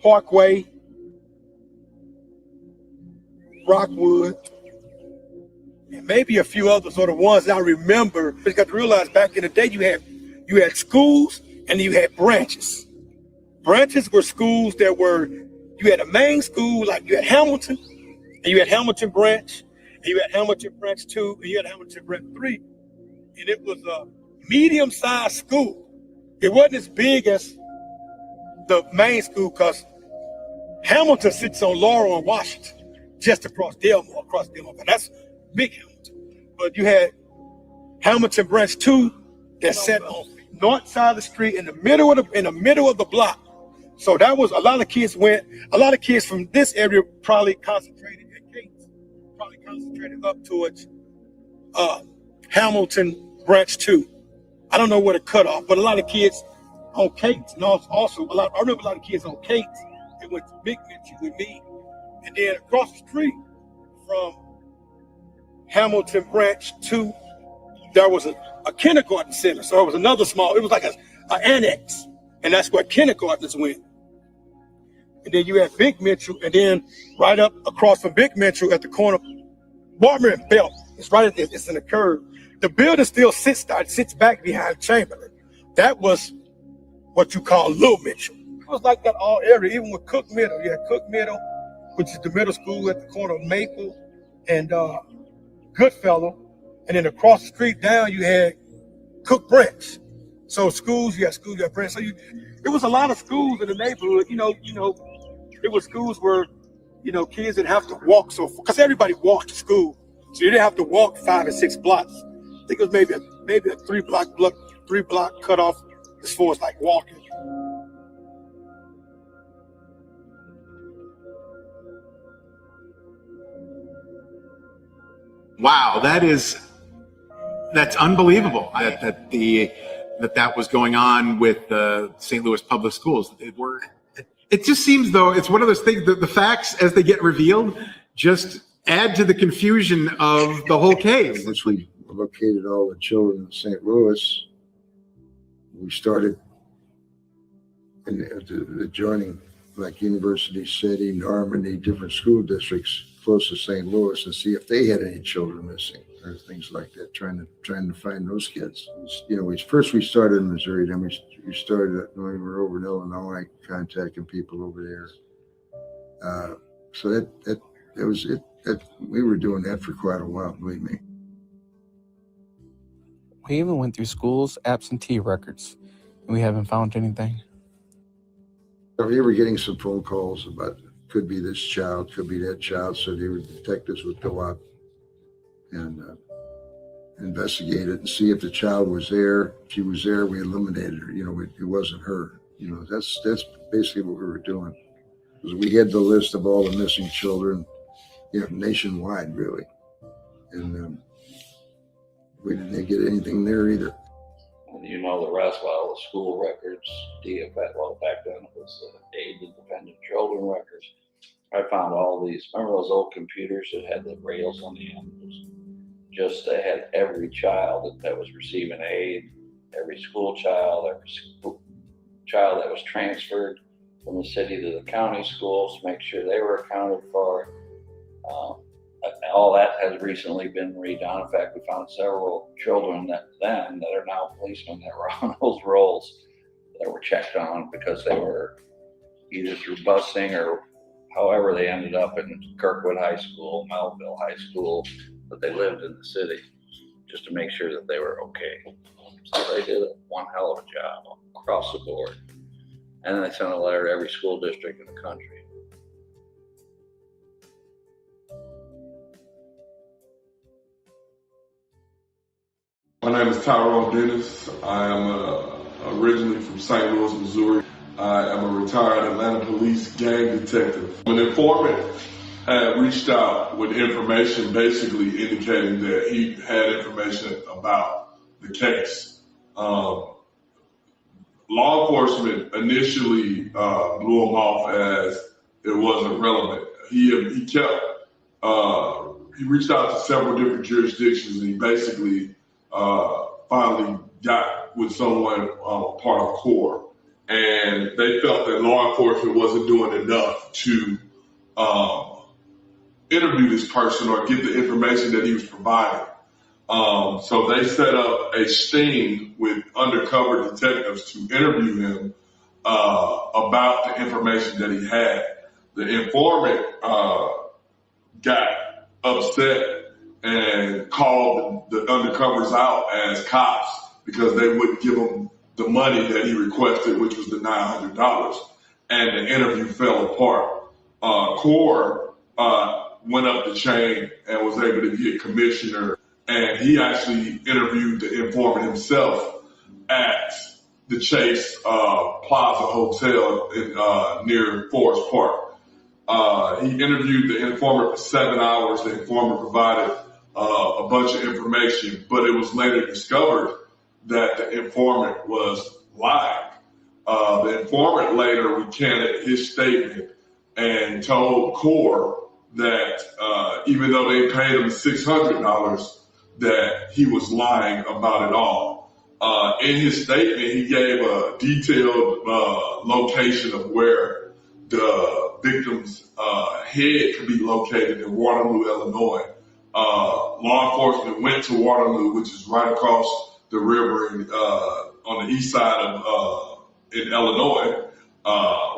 Parkway, Rockwood, and maybe a few others are the ones that I remember. You got to realize back in the day you had schools and you had branches. Branches were schools that you had a main school, like you had Hamilton, and you had Hamilton Branch, and you had Hamilton Branch 2, and you had Hamilton Branch 3. And it was a medium-sized school. It wasn't as big as the main school because Hamilton sits on Laurel and Washington, just across Delmore. But that's big Hamilton. But you had Hamilton Branch 2 that sat on the north side of the street in the middle of the block. So that was a lot of kids from this area probably concentrated up towards Hamilton Branch 2. I don't know where to cut off, but a lot of kids on Cates, and also I remember a lot of kids on Cates that went to Big Mitchell with me. And then across the street from Hamilton Branch 2, there was a kindergarten center. So it was it was like an annex, and that's where kindergartners went. And then you had Big Mitchell, and then right up across from Big Mitchell at the corner, Barber and Belt. It's in the curve. The building still sits back behind Chamberlain. That was what you call Little Mitchell. It was like that all area, even with Cook Middle. You had Cook Middle, which is the middle school at the corner of Maple and Goodfellow. And then across the street down, you had Cook Branch. So schools, you had Branch. So it was a lot of schools in the neighborhood, It was schools where, you know, kids didn't have to walk so far, because everybody walked to school. So you didn't have to walk 5 or 6 blocks. I think it was maybe a 3-block cutoff as far as like walking. Wow, that's unbelievable that was going on with the St. Louis public schools. It just seems though it's one of those things that the facts as they get revealed just add to the confusion of the whole case. Once we located all the children in St. Louis, we started in the adjoining, like University City, Normandy, different school districts close to St. Louis, and see if they had any children missing or things like that, trying to find those kids. You know, we started in Missouri, then we started when we were over in Illinois, contacting people over there. So that was it. We were doing that for quite a while, believe me. We even went through schools' absentee records, and we haven't found anything. So we were getting some phone calls about could be this child, could be that child. So the detectives would go out and investigate it and see if the child was there. If she was there, we eliminated her. You know, it wasn't her. You know, that's basically what we were doing. Because we had the list of all the missing children, you know, nationwide, really. And we didn't get anything there either. And you know the rest, well, the school records, DFS, well, back then it was aid to dependent children records. I found all these, remember those old computers that had the rails on the end? They had every child that was receiving aid, every school child, every school child that was transferred from the city to the county schools, make sure they were accounted for. All that has recently been redone. In fact, we found several children that are now policemen that were on those rolls that were checked on because they were either through busing or however they ended up in Kirkwood High School, Melville High School, but they lived in the city just to make sure that they were okay. So they did one hell of a job across the board. And then they sent a letter to every school district in the country. My name is Tyrone Dennis. I am originally from St. Louis, Missouri. I am a retired Atlanta police gang detective. An informant had reached out with information basically indicating that he had information about the case. Law enforcement initially blew him off as it wasn't relevant. He reached out to several different jurisdictions, and he basically finally got with someone part of CORE. And they felt that law enforcement wasn't doing enough to interview this person or get the information that he was providing. So they set up a sting with undercover detectives to interview him about the information that he had. The informant got upset and called the undercovers out as cops because they wouldn't give him the money that he requested, which was the $900, and the interview fell apart. CORE went up the chain and was able to get commissioner, and he actually interviewed the informant himself at the Chase Plaza Hotel near Forest Park. He interviewed the informant for 7 hours. The informant provided a bunch of information, but it was later discovered that the informant was lying. The informant later recanted his statement and told CORE that even though they paid him $600, that he was lying about it all. In his statement, he gave a detailed location of where the victim's head could be located in Waterloo, Illinois. Law enforcement went to Waterloo, which is right across the river on the east side of in Illinois.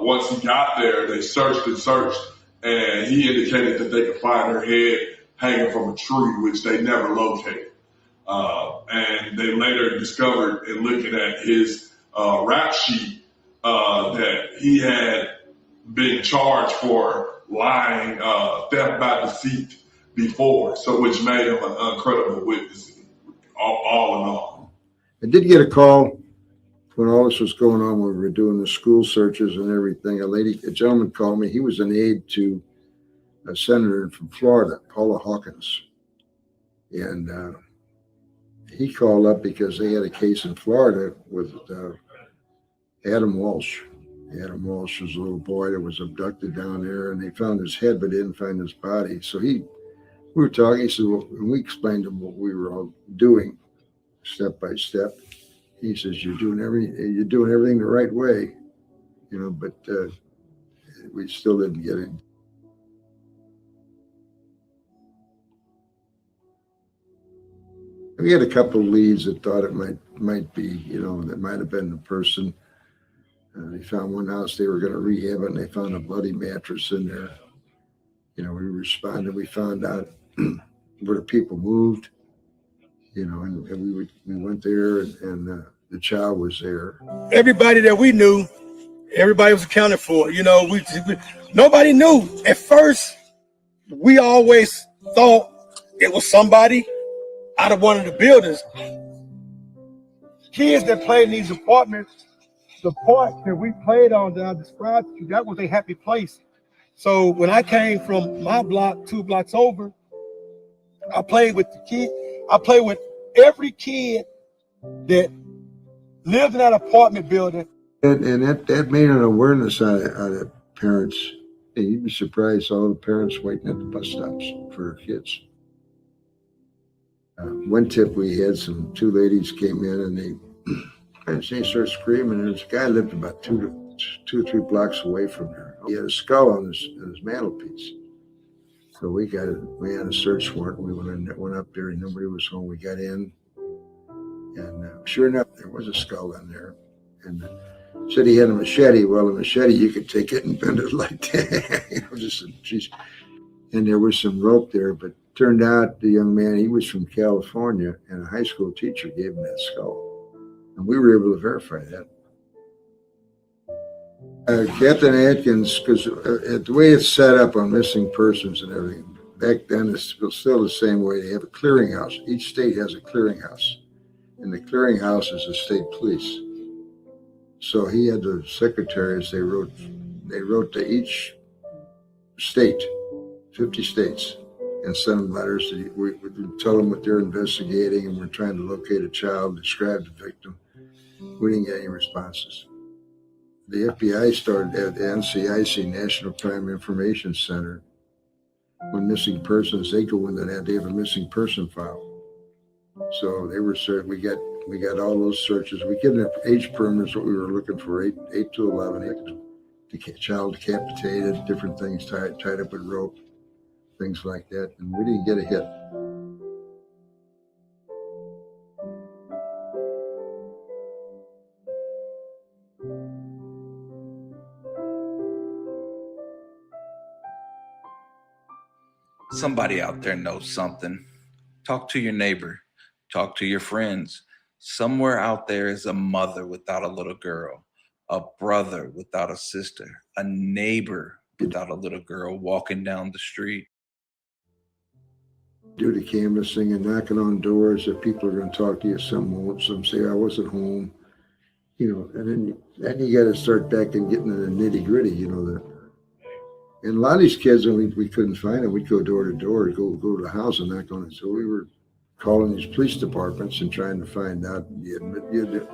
Once he got there, they searched, and he indicated that they could find her head hanging from a tree, which they never located. And they later discovered in looking at his rap sheet that he had being charged for lying, theft by deceit before, so which made him an uncredible witness, all in all. I did get a call when all this was going on, when we were doing the school searches and everything. A gentleman called me. He was an aide to a senator from Florida, Paula Hawkins. And he called up because they had a case in Florida with Adam Walsh. Adam Walsh was a little boy that was abducted down there, and they found his head, but they didn't find his body. So we were talking. He said, well, and we explained to him what we were all doing, step by step. He says, you're doing everything the right way, but we still didn't get it. We had a couple of leads that thought it might be, that might have been the person. They found one house they were going to rehab it, and they found a bloody mattress in there. We responded. We found out where the people moved. And we went there, and the child was there. Everybody that we knew, everybody was accounted for. Nobody knew. At first, we always thought it was somebody out of one of the buildings. Kids that played in these apartments, the park that we played on that I described to you, that was a happy place. So when I came from my block 2 blocks over, I played with the kid. I played with every kid that lived in that apartment building. And that made an awareness out of parents. And you'd be surprised, all the parents waiting at the bus stops for their kids. One tip we had, two ladies came in, and they started screaming. And this guy lived about two or three blocks away from there. He had a skull on his mantelpiece. So we had a search warrant. We went up there, and nobody was home. We got in, and sure enough, there was a skull in there. And said he had a machete. Well, a machete, you could take it and bend it like that. And there was some rope there, but turned out the young man, he was from California, and a high school teacher gave him that skull. And we were able to verify that. Captain Atkins, because the way it's set up on missing persons and everything, back then it's still the same way. They have a clearinghouse. Each state has a clearinghouse, and the clearinghouse is the state police. So he had the secretaries. They wrote to each state, 50 states, and sent them letters. We tell them what they're investigating, and we're trying to locate a child, describe the victim. We didn't get any responses. The FBI started at the NCIC, National Crime Information Center. When missing persons, they go into that. They have a missing person file. So they were we got all those searches. We get an age perimeters, what we were looking for, 8 to 11. The child decapitated, different things tied up with rope, things like that, and we didn't get a hit. Somebody out there knows something. Talk to your neighbor. Talk to your friends. Somewhere out there is a mother without a little girl, a brother without a sister, a neighbor without a little girl walking down the street. Do the canvassing and knocking on doors that people are going to talk to you. Some won't. Some say, I wasn't home. And then you got to start back and getting in the nitty gritty, And a lot of these kids, when we couldn't find them, we'd go door to door, go to the house and knock on it. So we were calling these police departments and trying to find out, you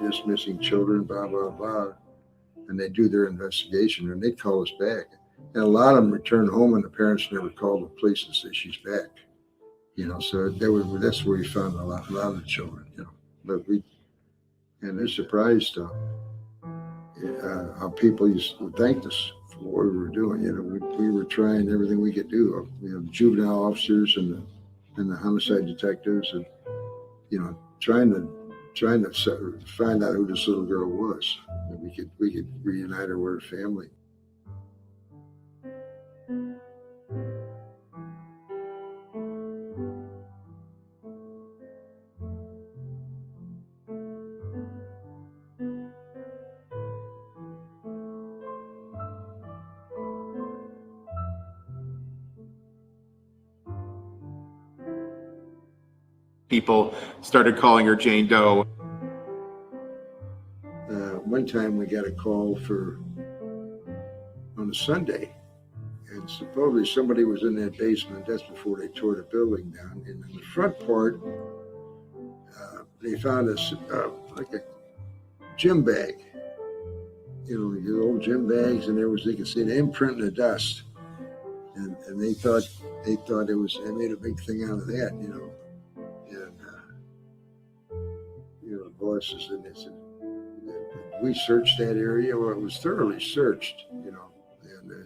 just missing children, blah, blah, blah. And they do their investigation, and they'd call us back. And a lot of them returned home, and the parents never called the police and said she's back. So that's where we found a lot of the children, But and they're surprised how people thanked us for what we were doing. We were trying everything we could do. Juvenile officers and the homicide detectives, and trying to find out who this little girl was, that we could reunite her with her family. People started calling her Jane Doe. One time we got a call on a Sunday, and supposedly somebody was in that basement. That's before they tore the building down. And in the front part, they found like a gym bag. Your old gym bags, and they could see the imprint in the dust. And they thought they made a big thing out of that, And the bosses, and they said, we searched that area. Well, it was thoroughly searched, and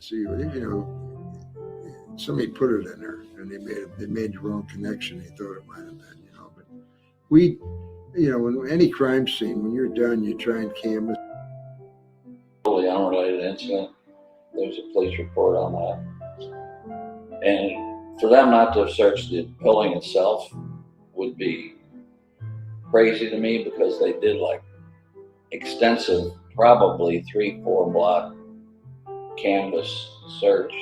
see, somebody put it in there, and they made the wrong connection. They thought it might have been, But we, in any crime scene, when you're done, you try and canvas. Totally unrelated incident. There's a police report on that. And for them not to search the building itself would be crazy to me, because they did like extensive, probably 3-4 block canvas search.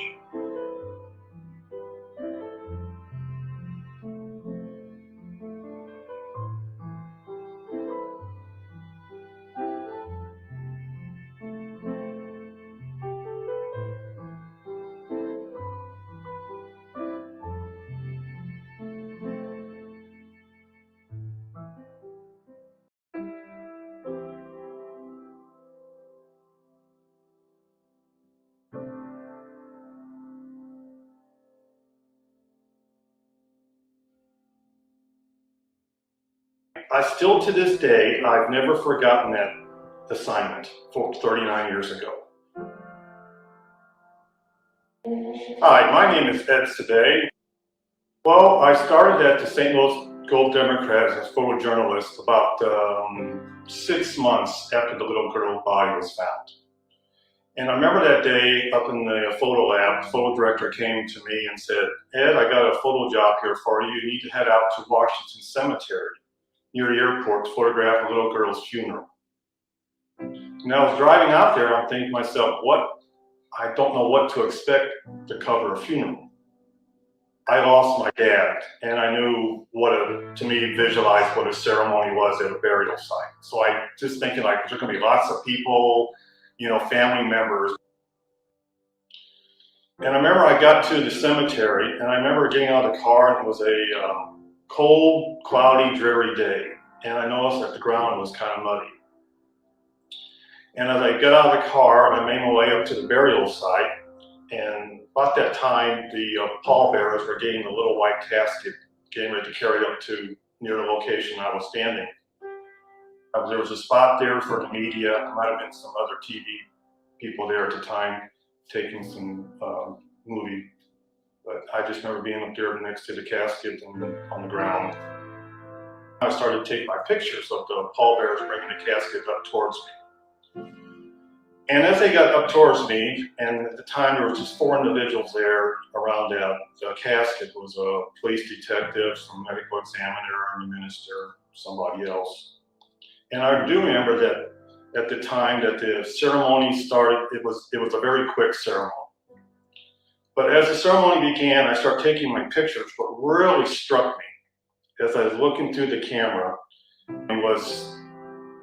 I still, to this day, I've never forgotten that assignment 39 years ago. Hi, my name is Ed Today. Well, I started at the St. Louis Gulf Democrat as a photojournalist about 6 months after the little girl's body was found. And I remember that day up in the photo lab, the photo director came to me and said, Ed, I got a photo job here for you. You need to head out to Washington Cemetery near the airport to photograph a little girl's funeral. And I was driving out there, I'm thinking to myself, I don't know what to expect to cover a funeral. I lost my dad, and I knew visualized what a ceremony was at a burial site. So I just thinking like, there's gonna be lots of people, family members. And I remember I got to the cemetery, and I remember getting out of the car, and it was a cold, cloudy, dreary day. And I noticed that the ground was kind of muddy. And as I got out of the car, I made my way up to the burial site. And about that time, the pallbearers were getting the little white casket, getting ready to carry it up to near the location I was standing. There was a spot there for the media. There might have been some other TV people there at the time taking some movie. But I just remember being up there next to the casket and on the ground. I started to take my pictures of the pallbearers bringing the casket up towards me. And as they got up towards me, and at the time there was just 4 individuals there around that casket. It was a police detective, some medical examiner, and a minister, somebody else. And I do remember that at the time that the ceremony started, it was a very quick ceremony. But as the ceremony began, I started taking my pictures. What really struck me as I was looking through the camera was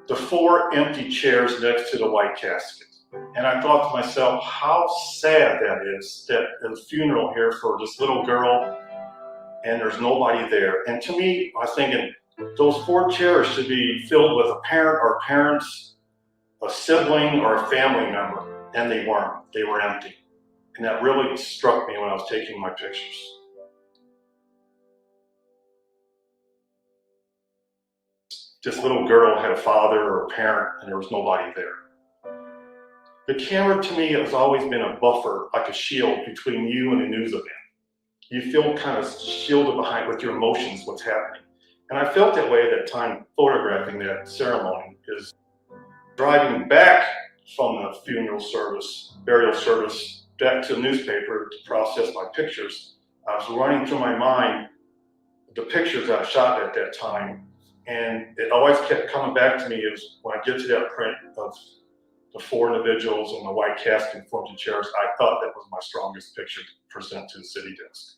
the 4 empty chairs next to the white casket. And I thought to myself, how sad that is, that a funeral here for this little girl and there's nobody there. And to me, I was thinking, those 4 chairs should be filled with a parent or parents, a sibling or a family member, and they weren't. They were empty. And that really struck me when I was taking my pictures. This little girl had a father or a parent, and there was nobody there. The camera to me has always been a buffer, like a shield between you and a news event. You feel kind of shielded behind with your emotions, what's happening. And I felt that way at that time photographing that ceremony, is driving back from the funeral service, burial service, back to the newspaper to process my pictures. I was running through my mind the pictures I shot at that time, and it always kept coming back to me is when I get to that print of the 4 individuals in the white casket in front of the chairs, I thought that was my strongest picture to present to the city desk.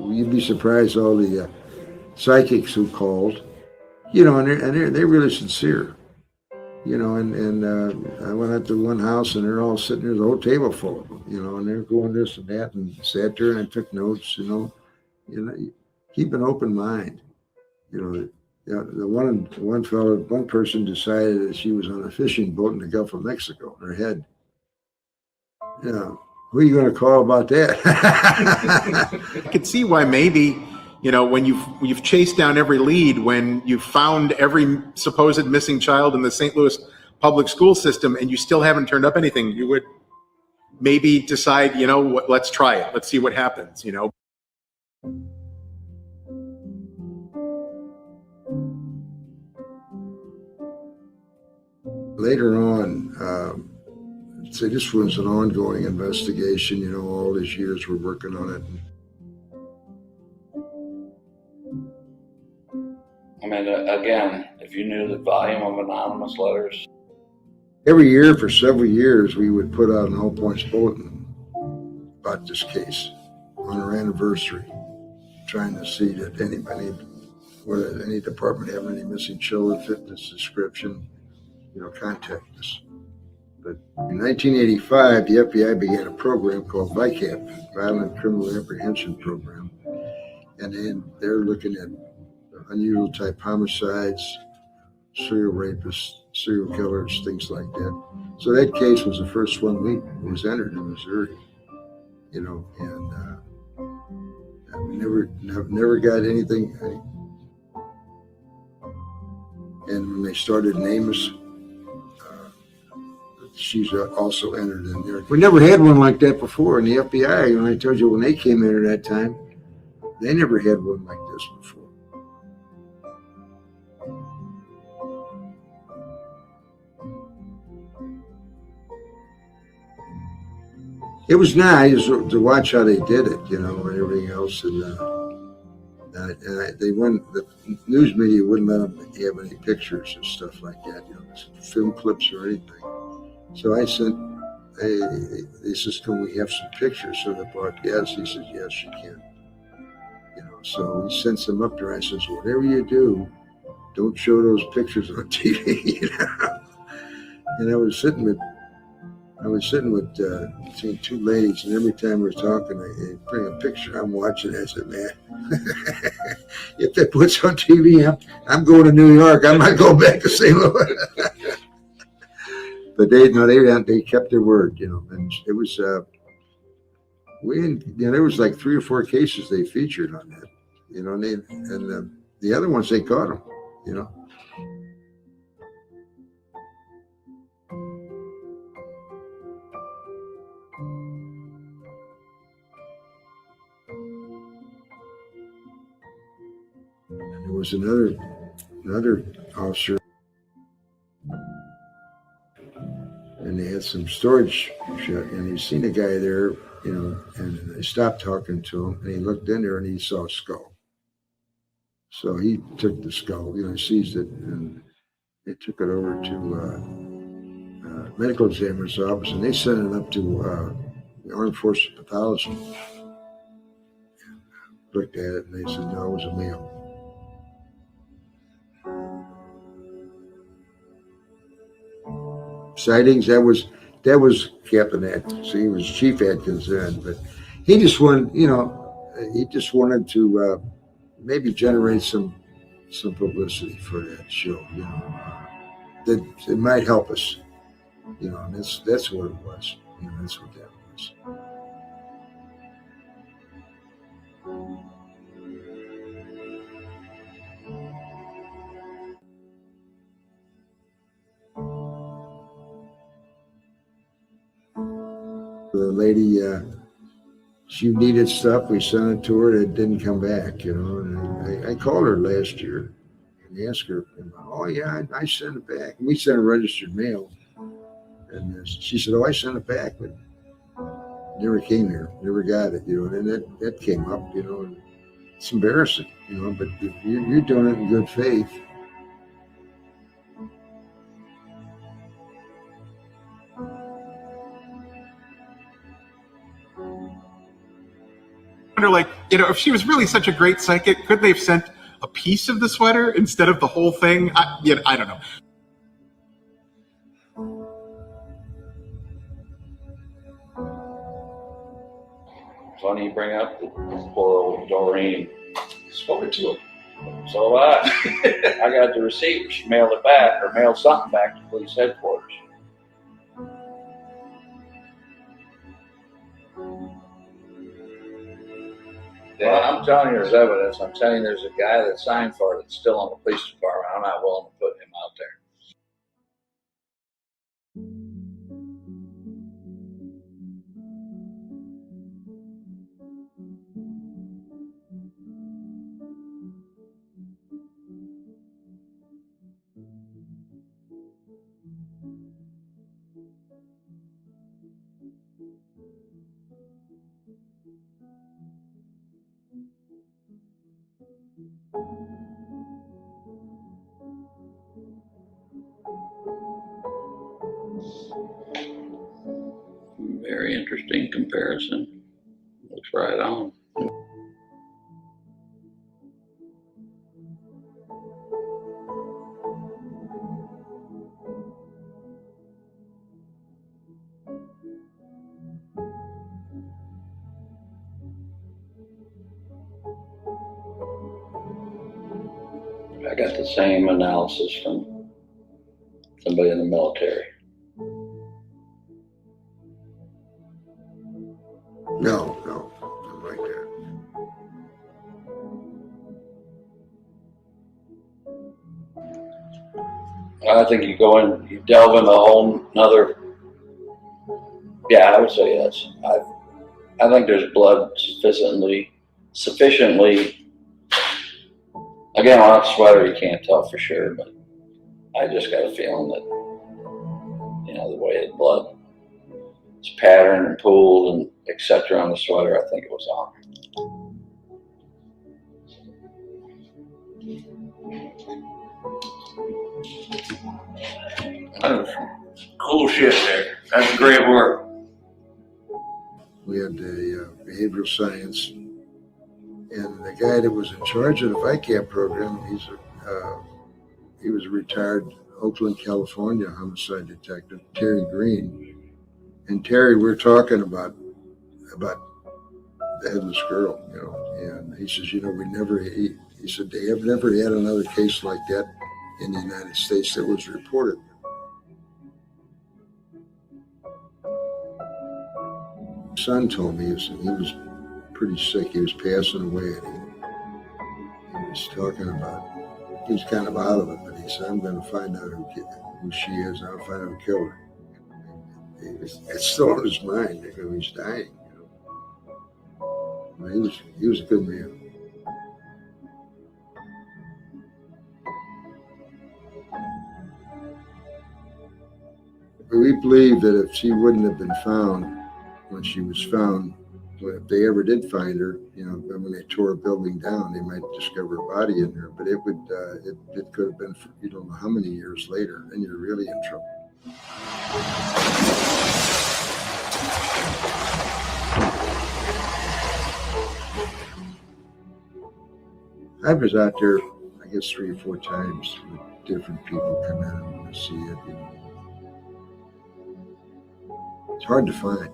You'd be surprised all the psychics who called, you know, and they're really sincere, you know. And I went out to one house and they're all sitting there, the whole table full of them, you know, and they're going this and that, and sat there and I took notes, you know, keep an open mind, you know. One person decided that she was on a fishing boat in the Gulf of Mexico in her head. You know, who are you going to call about that? I could see why maybe, you know, when you've chased down every lead, when you've found every supposed missing child in the St. Louis public school system and you still haven't turned up anything, you would maybe decide, you know what, let's try it. Let's see what happens, you know. Later on, so this was an ongoing investigation, you know, all these years we're working on it. I mean, again, if you knew the volume of anonymous letters. Every year for several years, we would put out an All Points bulletin about this case on our anniversary, trying to see that whether any department have any missing children, fitness description, you know, contact us. But in 1985, the FBI began a program called VICAP, Violent Criminal Apprehension Program. And then they're looking at unusual type homicides, serial rapists, serial killers, things like that. So that case was the first one was entered in Missouri, you know, and we never got anything. And when they started NamUs, she's also entered in there. We never had one like that before in the FBI. When I told you when they came in at that time, they never had one like this before. It was nice to watch how they did it, you know, and everything else. The news media wouldn't let them have any pictures and stuff like that, you know, film clips or anything. So I sent, they says, can we have some pictures? So they brought, yes. He says, yes, you can. You know, so we sent some up there. I says, whatever you do, don't show those pictures on TV, you know. And I was sitting with between two ladies, and every time we were talking, they bring a picture. I'm watching. I said, man, if that puts on TV, I'm going to New York. I'm not going back to St. Louis. But they kept their word, you know. And it was there was like 3 or 4 cases they featured on that, you know. And the other ones they caught them, you know. There was another officer, and they had some storage shut, and he seen a guy there, you know, and they stopped talking to him, and he looked in there and he saw a skull. So he took the skull, you know, seized it, and they took it over to medical examiner's office, and they sent it up to the Armed Forces Pathology. And looked at it, and they said, no, it was a male. Sightings, that was Captain Atkins. He was Chief Atkins then, but he just wanted, he just wanted to maybe generate some publicity for that show, that it might help us, and that's what it was. That's what that was. The lady, she needed stuff. We sent it to her. It didn't come back, And I called her last year and asked her, oh, yeah, I sent it back. We sent a registered mail. And she said, oh, I sent it back, but never came here, never got it, And then that came up, and it's embarrassing, but you're doing it in good faith. Wonder, if she was really such a great psychic, could they have sent a piece of the sweater instead of the whole thing? I don't know. Funny you bring up the poor old Doreen. Spoken to him. So I got the receipt. She mailed it back, or mailed something back to police headquarters. Well, I'm telling you there's evidence. I'm telling you there's a guy that signed for it that's still on the police department. I'm not willing to put him out there. Very interesting comparison. Looks right on. I got the same analysis from somebody in the military. No, not like that. I think you go in, you delve into a whole nother. Yeah, I would say yes. I think there's blood sufficiently. Again, on a sweater, you can't tell for sure, but I just got a feeling that, the way the blood is patterned and pooled and etc. on the sweater, I think it was on. That was cool shit there. That's great work. We had behavioral science, and the guy that was in charge of the VICAP program, he was a retired Oakland, California homicide detective, Terry Green. And Terry, we're talking about the headless girl, and he says, he said they have never had another case like that in the United States that was reported. Son told me he was pretty sick. He was passing away, and he was talking about, he was kind of out of it, but he said, I'm going to find out who she is. I'll find out who killed her. It's still on his mind. He's dying. I mean, he was a good man. But we believe that if she wouldn't have been found when she was found, if they ever did find her, when they tore a building down, they might discover a body in there. But it could have been, you don't know how many years later, then you're really in trouble. I was out there, I guess 3 or 4 times with different people come in and want to see it. hard to find.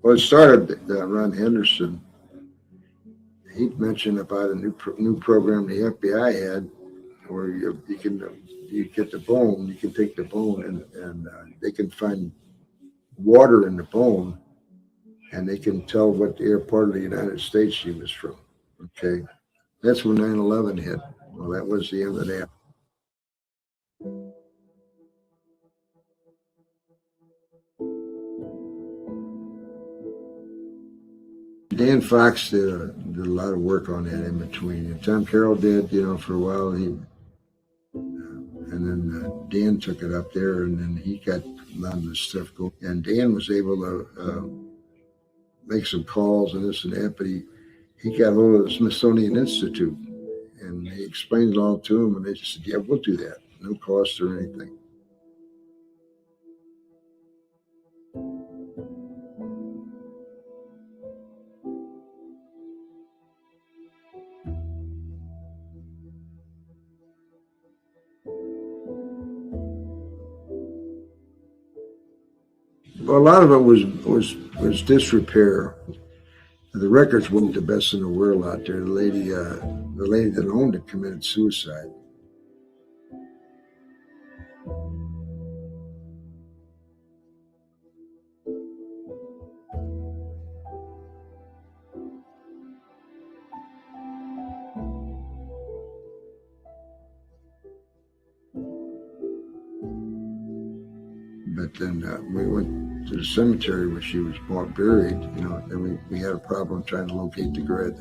Well, it started, Ron Henderson, he mentioned about a new program the FBI had, where you get the bone, you can take the bone and they can find water in the bone, and they can tell what part of the United States she was from. Okay, that's when 9/11 hit. Well, that was the end of that. Dan Fox did a lot of work on that in between. And Tom Carroll did, for a while. And then Dan took it up there, and then he got a lot of this stuff going. And Dan was able to make some calls and this and that, but he got hold of the Smithsonian Institute, and he explained it all to them, and they just said, "Yeah, we'll do that, no cost or anything." Well, a lot of it was disrepair. The records weren't the best in the world out there. The lady that owned it committed suicide. But then we went to the cemetery where she was buried, and we had a problem trying to locate the grave.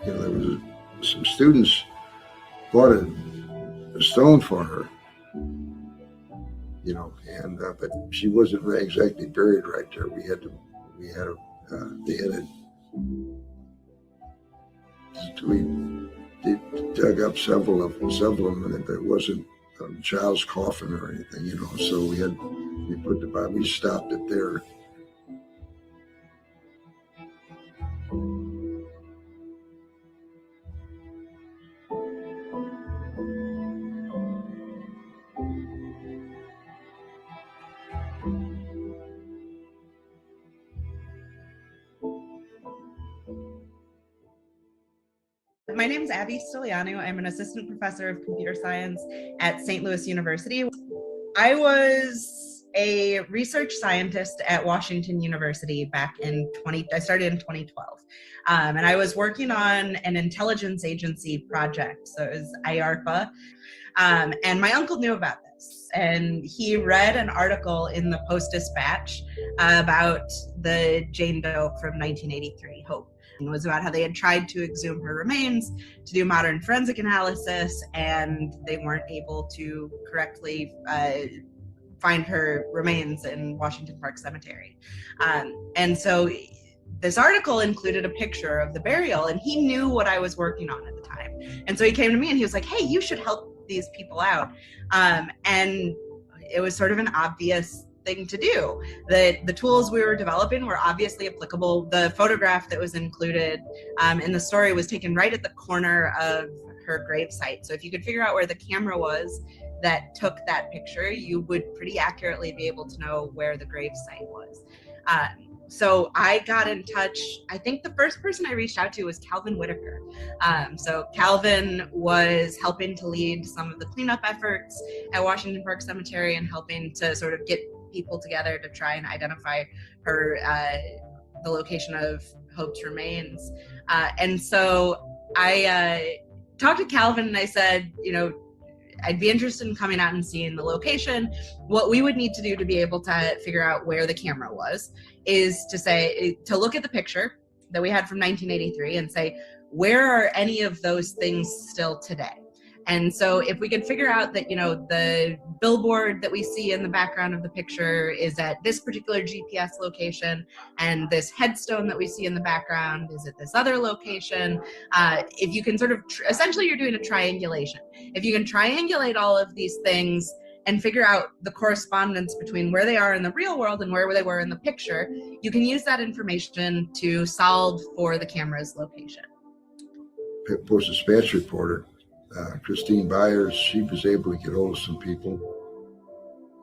There was some students bought a stone for her, but she wasn't exactly buried right there. They dug up several of them, and it wasn't a child's coffin or anything, so we stopped it there. My name is Abby Stiliano. I'm an assistant professor of computer science at St. Louis University. I was a research scientist at Washington University I started in 2012. And I was working on an intelligence agency project. So it was IARPA. And my uncle knew about this. And he read an article in the Post-Dispatch about the Jane Doe from 1983, Hope. It was about how they had tried to exhume her remains to do modern forensic analysis, and they weren't able to correctly find her remains in Washington Park Cemetery. And so this article included a picture of the burial, and he knew what I was working on at the time. And so he came to me and he was like, "Hey, you should help these people out." And it was sort of an obvious thing to do. The tools we were developing were obviously applicable. The photograph that was included in the story was taken right at the corner of her gravesite. So if you could figure out where the camera was that took that picture, you would pretty accurately be able to know where the gravesite was. So I got in touch. I think the first person I reached out to was Calvin Whitaker. So Calvin was helping to lead some of the cleanup efforts at Washington Park Cemetery and helping to sort of get people together to try and identify her, the location of Hope's remains. And so I talked to Calvin and I said, I'd be interested in coming out and seeing the location. What we would need to do to be able to figure out where the camera was is to look at the picture that we had from 1983 and say, where are any of those things still today? And so if we could figure out that, the billboard that we see in the background of the picture is at this particular GPS location, and this headstone that we see in the background is at this other location, if you can sort of, essentially you're doing a triangulation. If you can triangulate all of these things and figure out the correspondence between where they are in the real world and where they were in the picture, you can use that information to solve for the camera's location. Post-dispatch reporter, Christine Byers, she was able to get hold of some people.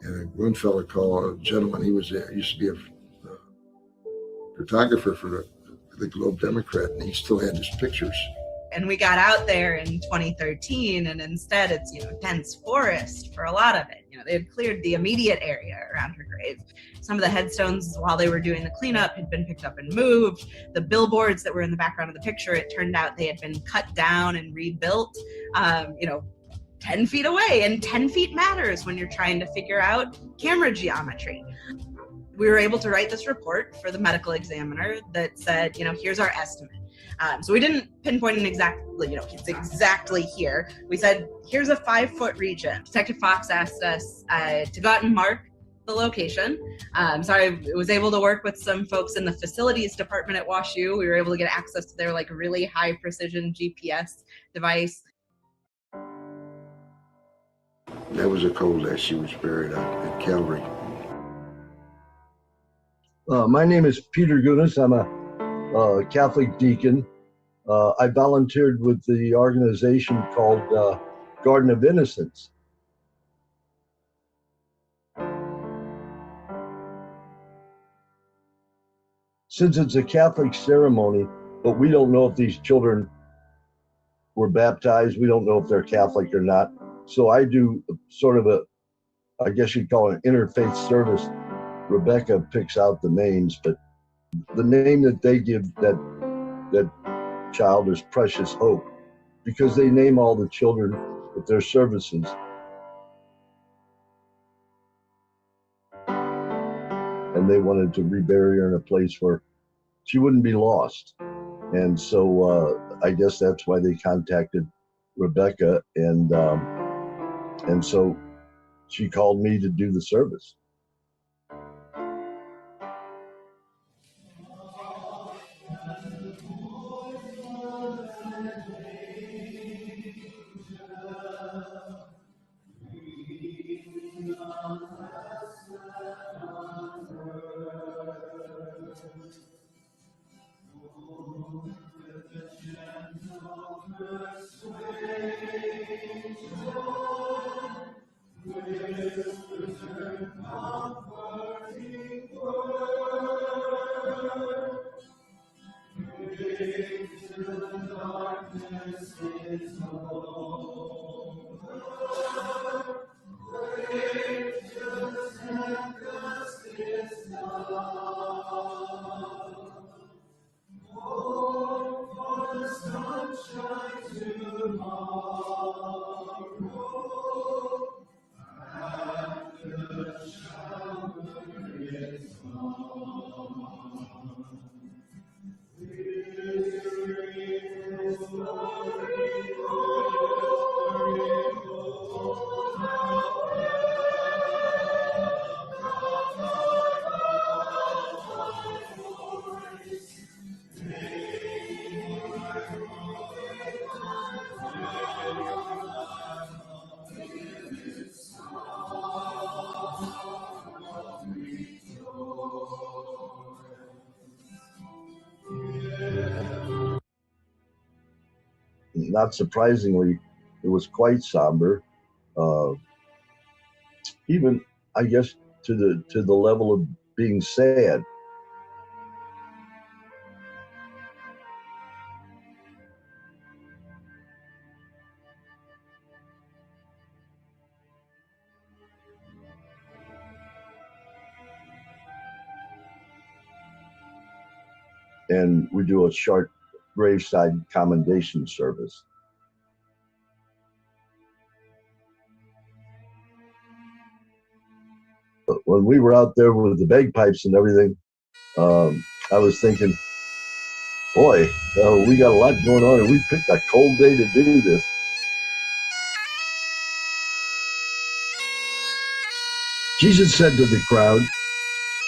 And one fellow called, a gentleman, he was used to be a photographer for the Globe Democrat, and he still had his pictures. And we got out there in 2013, and instead it's, dense forest for a lot of it. They had cleared the immediate area around her grave. Some of the headstones, while they were doing the cleanup, had been picked up and moved. The billboards that were in the background of the picture, it turned out they had been cut down and rebuilt, 10 feet away. And 10 feet matters when you're trying to figure out camera geometry. We were able to write this report for the medical examiner that said, here's our estimate. So we didn't pinpoint an exactly, it's exactly here. We said, here's a 5-foot region. Detective Fox asked us to go out and mark the location. So I was able to work with some folks in the facilities department at WashU. We were able to get access to their really high precision GPS device. That was a cold day. She was buried at Calvary. My name is Peter Gunas. I'm a Catholic deacon. I volunteered with the organization called Garden of Innocence. Since it's a Catholic ceremony, but we don't know if these children were baptized, we don't know if they're Catholic or not. So I do sort of I guess you'd call it an interfaith service. Rebecca picks out the names, but the name that they give that child is Precious Hope, because they name all the children with their services. And they wanted to rebury her in a place where she wouldn't be lost. And so I guess that's why they contacted Rebecca, and so she called me to do the service. Not surprisingly, it was quite somber, even I guess to the level of being sad. And we do a short graveside commendation service. But when we were out there with the bagpipes and everything, I was thinking, boy, we got a lot going on, and we picked a cold day to do this. Jesus said to the crowd,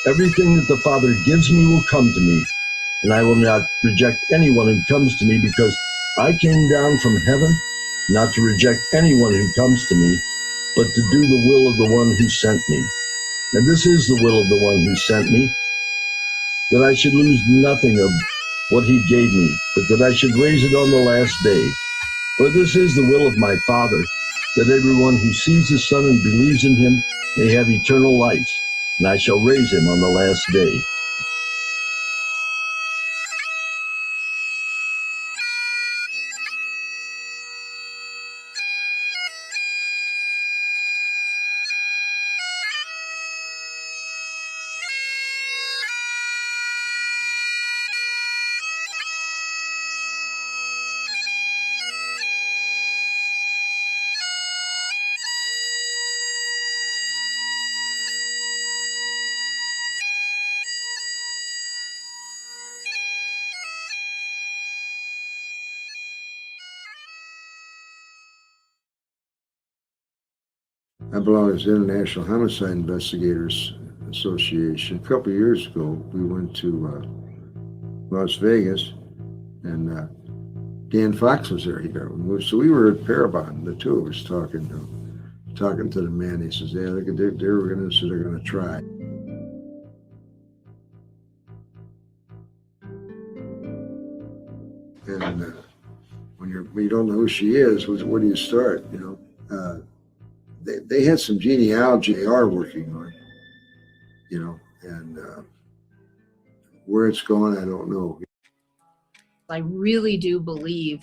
"Everything that the Father gives me will come to me, and I will not reject anyone who comes to me, because I came down from heaven not to reject anyone who comes to me, but to do the will of the one who sent me. And this is the will of the one who sent me, that I should lose nothing of what he gave me, but that I should raise it on the last day. For this is the will of my Father, that everyone who sees the Son and believes in him may have eternal life, and I shall raise him on the last day." I belong to the International Homicide Investigators Association. A couple of years ago, we went to Las Vegas, and Dan Fox was there. So we were at Parabon, the two of us talking to the man. He says, "Yeah, they're going to try." And when you don't know who she is, where do you start? They had some genealogy they are working on, and where it's going, I don't know. I really do believe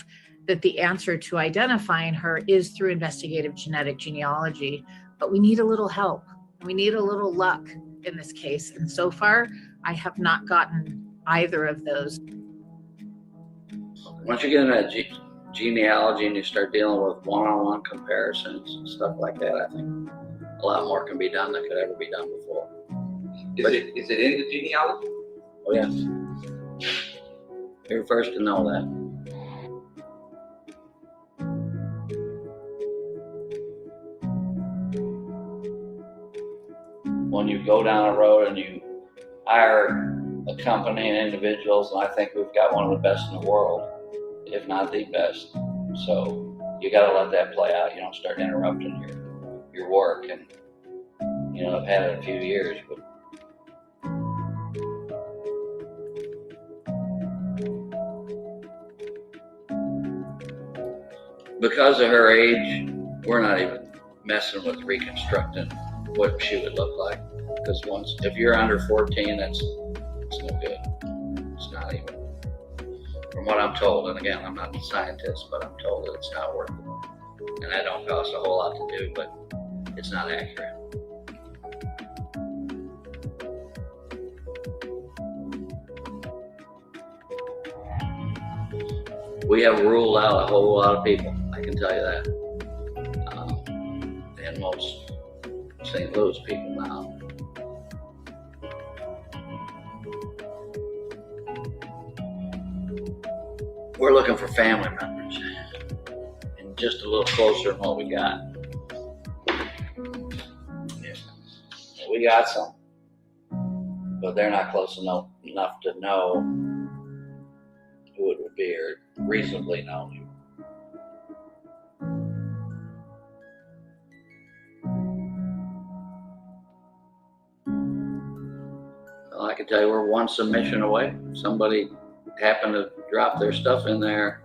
that the answer to identifying her is through investigative genetic genealogy, but we need a little help. We need a little luck in this case. And so far, I have not gotten either of those. Once you get into that genealogy and you start dealing with one-on-one comparisons and stuff like that, I think a lot more can be done than could ever be done before. Is it in the genealogy? Oh, yes. You're first to know that. When you go down a road and you hire a company and individuals, and I think we've got one of the best in the world, if not the best. So you got to let that play out. You don't start interrupting your work. And I've had it a few years, but because of her age, we're not even messing with reconstructing what she would look like. Because if you're under 14, it's no good. It's not even. From what I'm told, and again, I'm not a scientist, but I'm told that it's not worth it. And that don't cost a whole lot to do, but it's not accurate. We have ruled out a whole lot of people, I can tell you that. And most St. Louis people now. We're looking for family members and just a little closer than what we got. Yeah. We got some, but they're not close enough to know who it would be or reasonably know. Well, I can tell you we're one submission away. Somebody happened to drop their stuff in there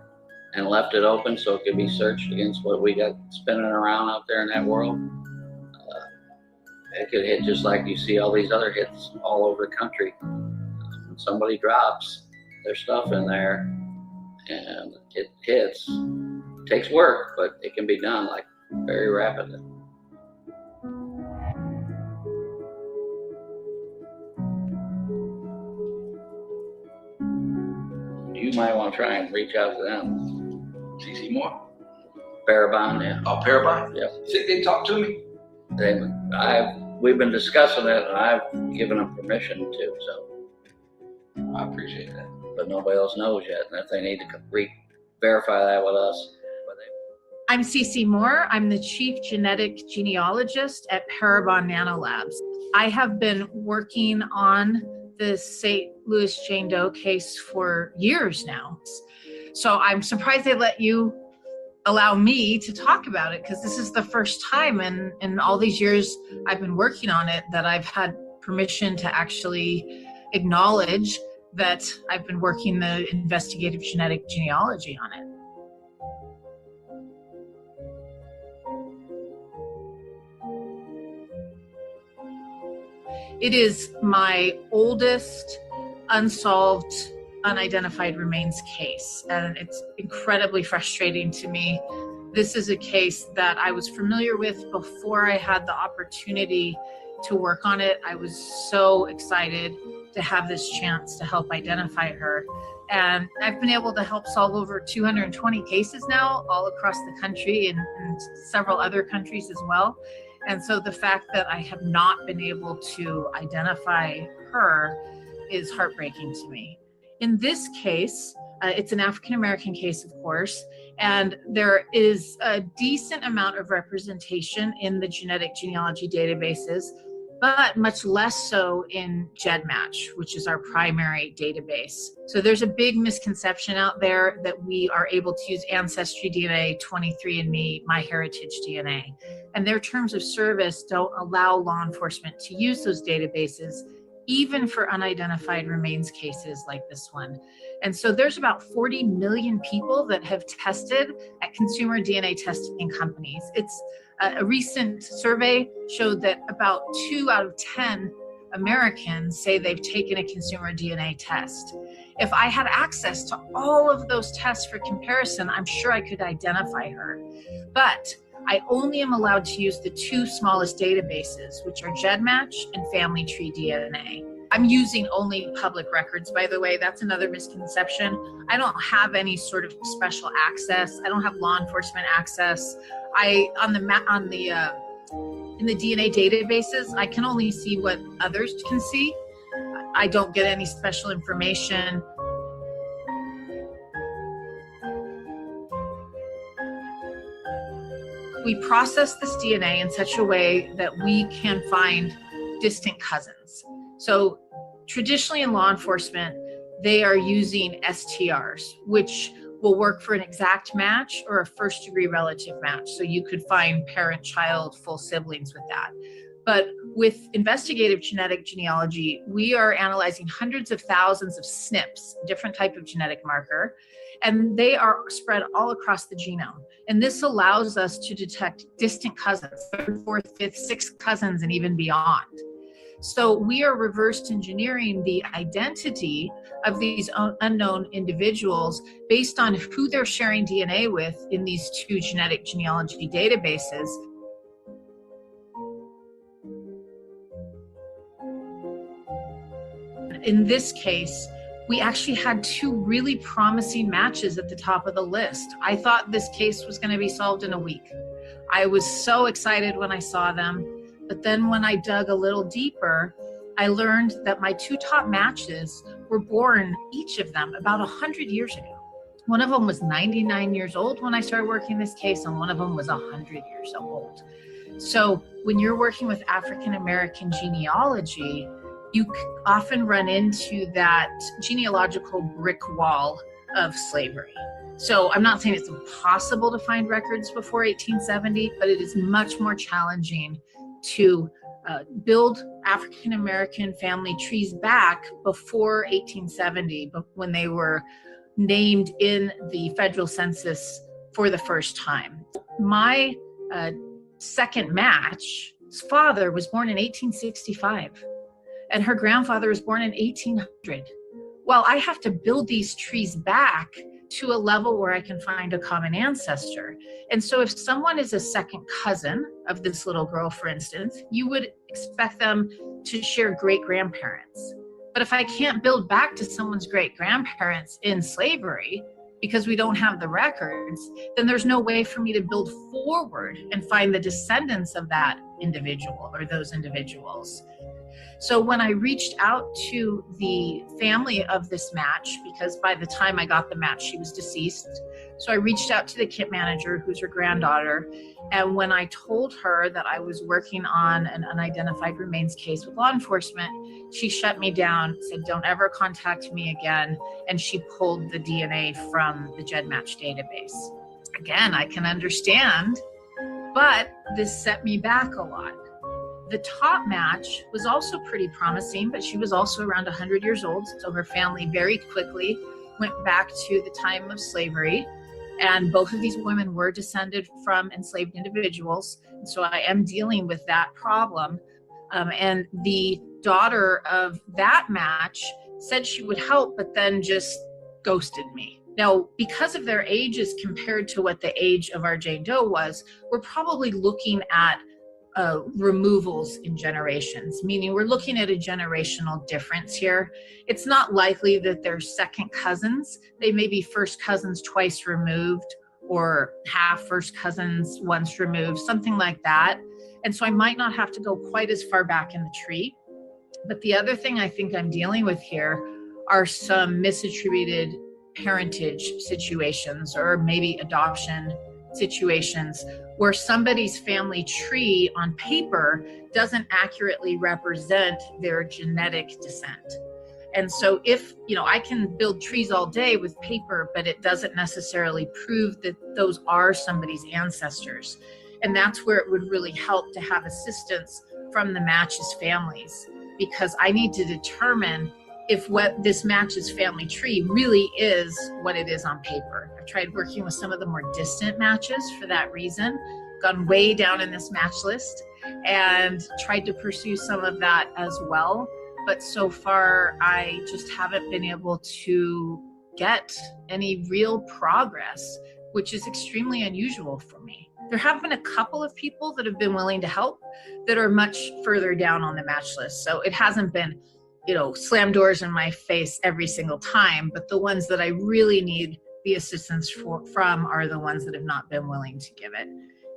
and left it open so it could be searched against what we got spinning around out there in that world. It could hit just like you see all these other hits all over the country. When somebody drops their stuff in there and it hits, it takes work, but it can be done like very rapidly. You might want to try and reach out to them. CC Moore? Parabon, yeah. Oh, Parabon? Yep. They talked to me? We've been discussing it, and I've given them permission to, so. I appreciate that. But nobody else knows yet, and if they need to verify that with us. I'm Cece Moore. I'm the Chief Genetic Genealogist at Parabon Nanolabs. I have been working on the St. Louis Jane Doe case for years now. So I'm surprised they let you allow me to talk about it, because this is the first time in all these years I've been working on it that I've had permission to actually acknowledge that I've been working the investigative genetic genealogy on it. It is my oldest unsolved, unidentified remains case, and it's incredibly frustrating to me. This is a case that I was familiar with before I had the opportunity to work on it. I was so excited to have this chance to help identify her. And I've been able to help solve over 220 cases now all across the country and several other countries as well. And so the fact that I have not been able to identify her is heartbreaking to me. In this case, it's an African-American case, of course, and there is a decent amount of representation in the genetic genealogy databases, but much less so in GEDmatch, which is our primary database. So there's a big misconception out there that we are able to use Ancestry DNA, 23andMe, MyHeritage DNA, and their terms of service don't allow law enforcement to use those databases, even for unidentified remains cases like this one. And so there's about 40 million people that have tested at consumer DNA testing companies. It's a recent survey showed that about 2 out of 10 Americans say they've taken a consumer DNA test. If I had access to all of those tests for comparison, I'm sure I could identify her. But I only am allowed to use the 2 smallest databases, which are GEDmatch and Family Tree DNA. I'm using only public records, by the way. That's another misconception. I don't have any sort of special access. I don't have law enforcement access. In the DNA databases, I can only see what others can see. I don't get any special information. We process this DNA in such a way that we can find distant cousins. So traditionally in law enforcement, they are using STRs, which will work for an exact match or a first-degree relative match. So you could find parent, child, full siblings with that. But with investigative genetic genealogy, we are analyzing hundreds of thousands of SNPs, different type of genetic marker, and they are spread all across the genome. And this allows us to detect distant cousins, 3rd, 4th, 5th, 6th cousins, and even beyond. So we are reverse engineering the identity of these unknown individuals based on who they're sharing DNA with in these 2 genetic genealogy databases. In this case, we actually had 2 really promising matches at the top of the list. I thought this case was going to be solved in a week. I was so excited when I saw them. But then when I dug a little deeper, I learned that my 2 top matches were born, each of them, about 100 years ago. One of them was 99 years old when I started working this case, and one of them was 100 years old. So when you're working with African-American genealogy, you often run into that genealogical brick wall of slavery. So I'm not saying it's impossible to find records before 1870, but it is much more challenging to build African-American family trees back before 1870, when they were named in the federal census for the first time. My second match's father was born in 1865, and her grandfather was born in 1800. Well, I have to build these trees back to a level where I can find a common ancestor. And so if someone is a second cousin of this little girl, for instance, you would expect them to share great-grandparents. But if I can't build back to someone's great-grandparents in slavery because we don't have the records, then there's no way for me to build forward and find the descendants of that individual or those individuals. So when I reached out to the family of this match, because by the time I got the match, she was deceased. So I reached out to the kit manager, who's her granddaughter. And when I told her that I was working on an unidentified remains case with law enforcement, she shut me down, said, don't ever contact me again. And she pulled the DNA from the GEDmatch database. Again, I can understand, but this set me back a lot. The top match was also pretty promising, but she was also around 100 years old. So her family very quickly went back to the time of slavery. And both of these women were descended from enslaved individuals. And so I am dealing with that problem. And the daughter of that match said she would help, but then just ghosted me. Now, because of their ages compared to what the age of our Jane Doe was, we're probably looking at removals in generations, meaning we're looking at a generational difference here. It's not likely that they're second cousins. They may be first cousins twice removed, or half first cousins once removed, something like that. And so I might not have to go quite as far back in the tree. But the other thing I think I'm dealing with here are some misattributed parentage situations, or maybe adoption situations, where somebody's family tree on paper doesn't accurately represent their genetic descent. And so if, I can build trees all day with paper, but it doesn't necessarily prove that those are somebody's ancestors. And that's where it would really help to have assistance from the match's families, because I need to determine if what this match's family tree really is what it is on paper. I've tried working with some of the more distant matches for that reason, gone way down in this match list, and tried to pursue some of that as well. But so far, I just haven't been able to get any real progress, which is extremely unusual for me. There have been a couple of people that have been willing to help that are much further down on the match list. So it hasn't been slam doors in my face every single time, but the ones that I really need the assistance from are the ones that have not been willing to give it.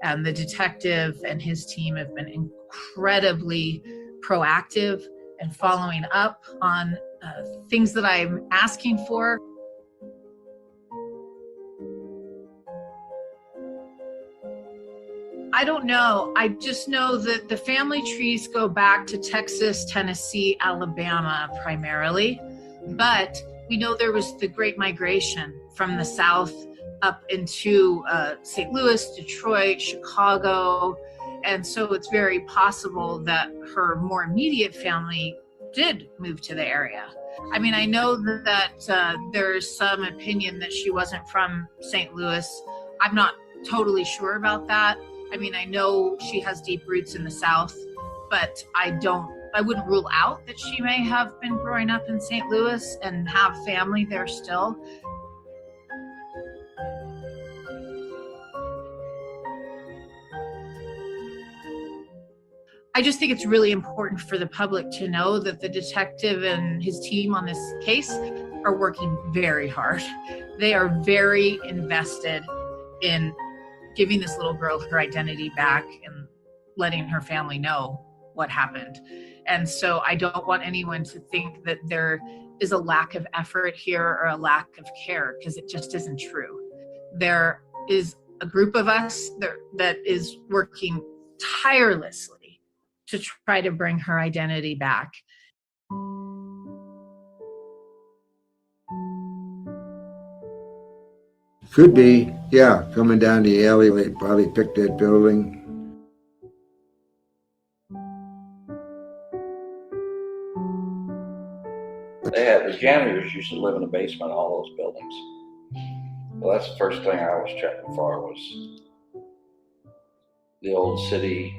And the detective and his team have been incredibly proactive and following up on things that I'm asking for. I don't know. I just know that the family trees go back to Texas, Tennessee, Alabama primarily. But we know there was the Great Migration from the South up into St. Louis, Detroit, Chicago. And so it's very possible that her more immediate family did move to the area. I mean, I know that there's some opinion that she wasn't from St. Louis. I'm not totally sure about that. I mean, I know she has deep roots in the South, but I wouldn't rule out that she may have been growing up in St. Louis and have family there still. I just think it's really important for the public to know that the detective and his team on this case are working very hard. They are very invested in giving this little girl her identity back and letting her family know what happened. And so I don't want anyone to think that there is a lack of effort here or a lack of care, because it just isn't true. There is a group of us that is working tirelessly to try to bring her identity back. Could be, yeah, coming down the alley, they probably picked that building. The janitors used to live in the basement of all those buildings. Well, that's the first thing I was checking for, was the old city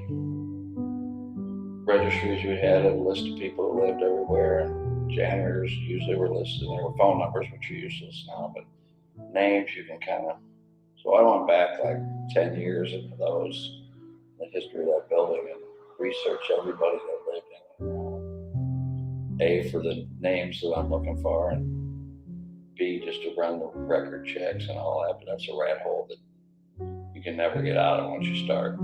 registries we had, a list of people who lived everywhere, and janitors usually were listed. There were phone numbers, which are useless now, but names you can kind of. So I went back like 10 years into those, the history of that building, and researched everybody that lived in it. A, for the names that I'm looking for, and B, just to run the record checks and all that. But that's a rat hole that you can never get out of once you start.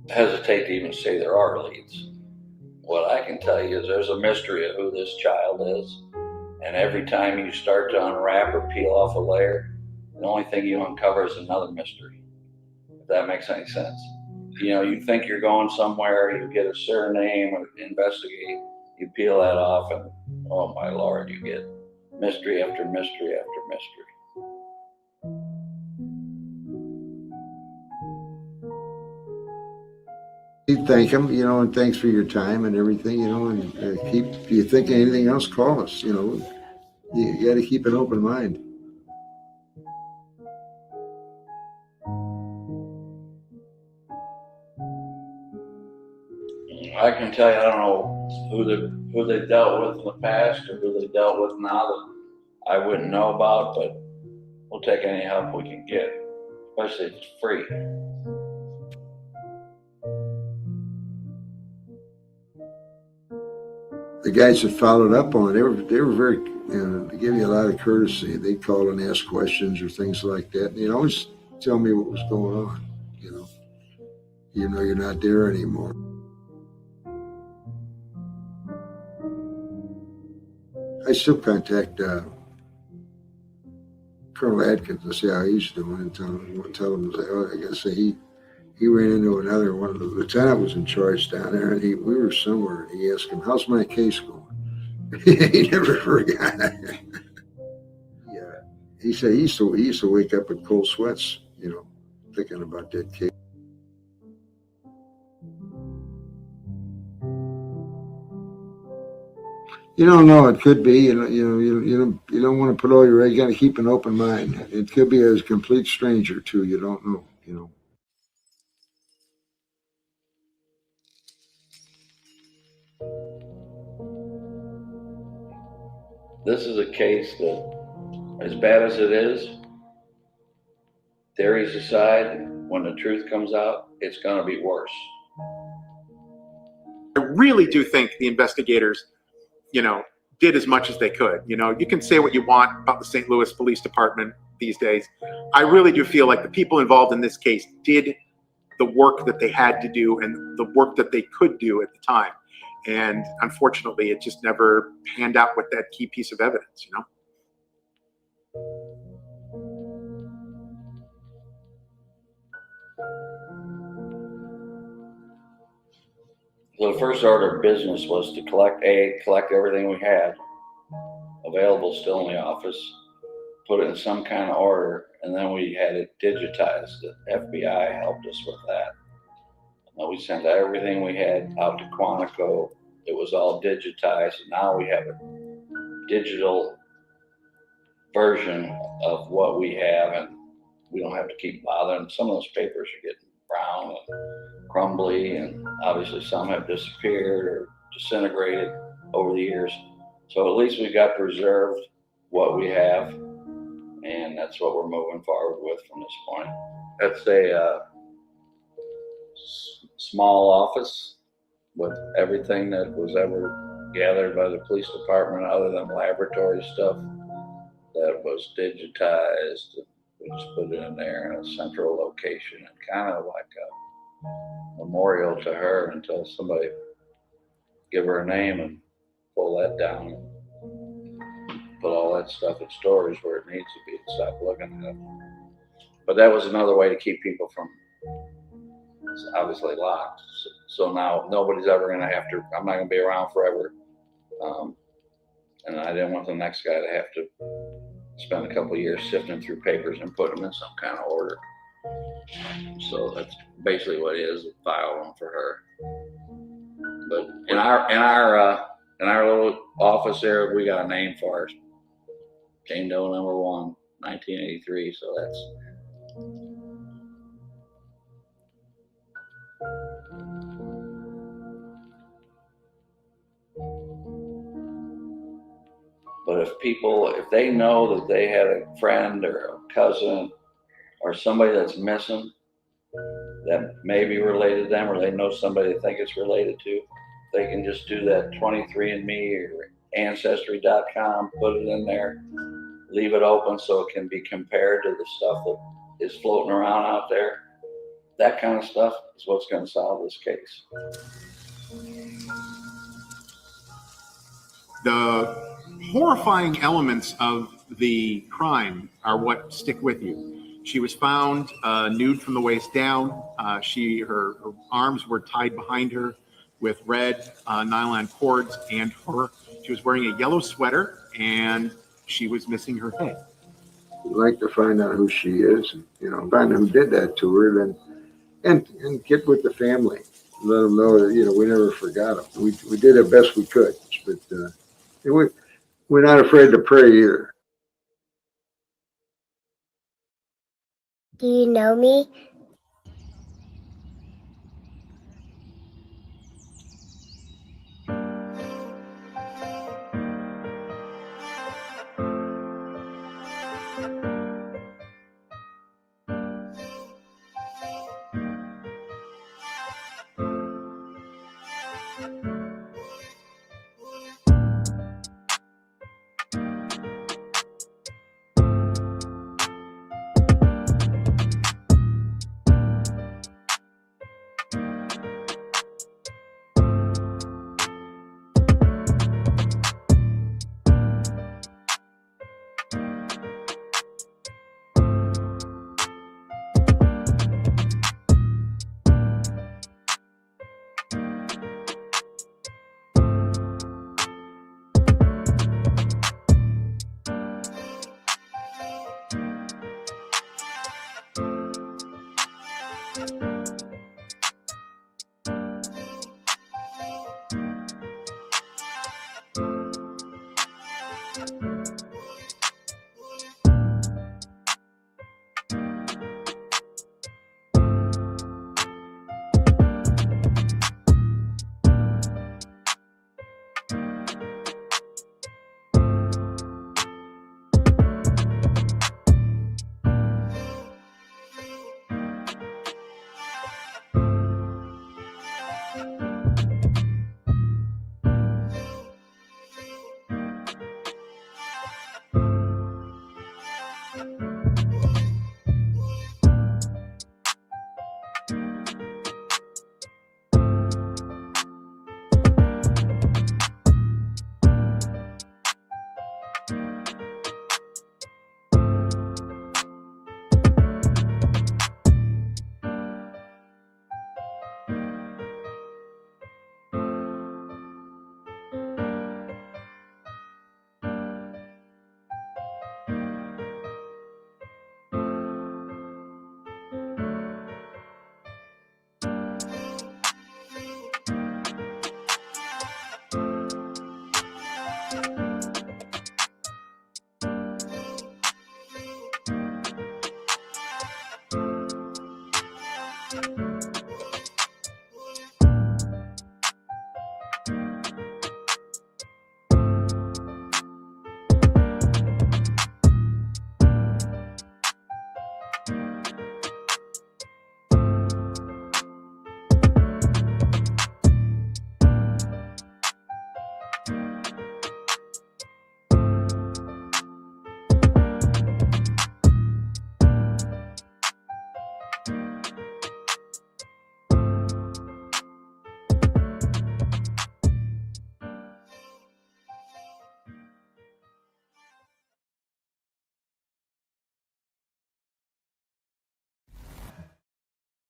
hesitate to even say there are leads. What I can tell you is there's a mystery of who this child is. And every time you start to unwrap or peel off a layer, the only thing you uncover is another mystery. If that makes any sense. You know, you think you're going somewhere, you get a surname or investigate, you peel that off and, oh my Lord, you get mystery after mystery after mystery. You thank him, you know, and thanks for your time and everything, you know, and if you think of anything else, call us, you know. You got to keep an open mind. I can tell you, I don't know who they dealt with in the past or who they dealt with now that I wouldn't know about, but we'll take any help we can get, especially if it's free. The guys that followed up on it, they were very, you know, they give you a lot of courtesy. They'd call and ask questions or things like that. And they'd always tell me what was going on, you know, even though you're not there anymore. I still contact Colonel Adkins to see how he's doing and tell him, oh, I gotta say he ran into another one of the lieutenant was in charge down there, and we were somewhere, and he asked him, how's my case going? He never forgot. Yeah, he said he used to wake up in cold sweats, you know, thinking about that case. You don't know. It could be. You don't want to put all your eggs. You got to keep an open mind. It could be a complete stranger too. You don't know. You know. This is a case that, as bad as it is, theories aside, when the truth comes out, it's going to be worse. I really do think the investigators, you know, did as much as they could. You know, you can say what you want about the St. Louis Police Department these days. I really do feel like the people involved in this case did the work that they had to do and the work that they could do at the time. And unfortunately, it just never panned out with that key piece of evidence, you know? So the first order of business was to collect everything we had available still in the office, put it in some kind of order, and then we had it digitized. The FBI helped us with that. We sent everything we had out to Quantico. It was all digitized, and now we have a digital version of what we have, and we don't have to keep bothering. Some of those papers are getting brown and crumbly, and obviously some have disappeared or disintegrated over the years. So at least we got preserved what we have, and that's what we're moving forward with from this point. That's a small office with everything that was ever gathered by the police department other than laboratory stuff that was digitized. We just put it in there in a central location and kind of like a memorial to her until somebody give her a name and pull that down and put all that stuff in storage where it needs to be and stop looking at it. But that was another way to keep people from, it's obviously locked. So now nobody's ever going to have to, I'm not going to be around forever. And I didn't want the next guy to have to spend a couple of years sifting through papers and putting them in some kind of order. So that's basically what it is, a file one for her. But in our little office there, we got a name for her. Jane Doe number 1, 1983. So that's. But if they know that they had a friend or a cousin or somebody that's missing that may be related to them, or they know somebody they think it's related to, they can just do that 23andMe or Ancestry.com, put it in there, leave it open so it can be compared to the stuff that is floating around out there. that kind of stuff is what's going to solve this case. The horrifying elements of the crime are what stick with you. She was found nude from the waist down. Her arms were tied behind her with red nylon cords, and she was wearing a yellow sweater, and she was missing her head. We'd like to find out who she is, and find out who did that to her, and get with the family. Let them know that we never forgot them. We did the best we could, but we're not afraid to pray either. Do you know me?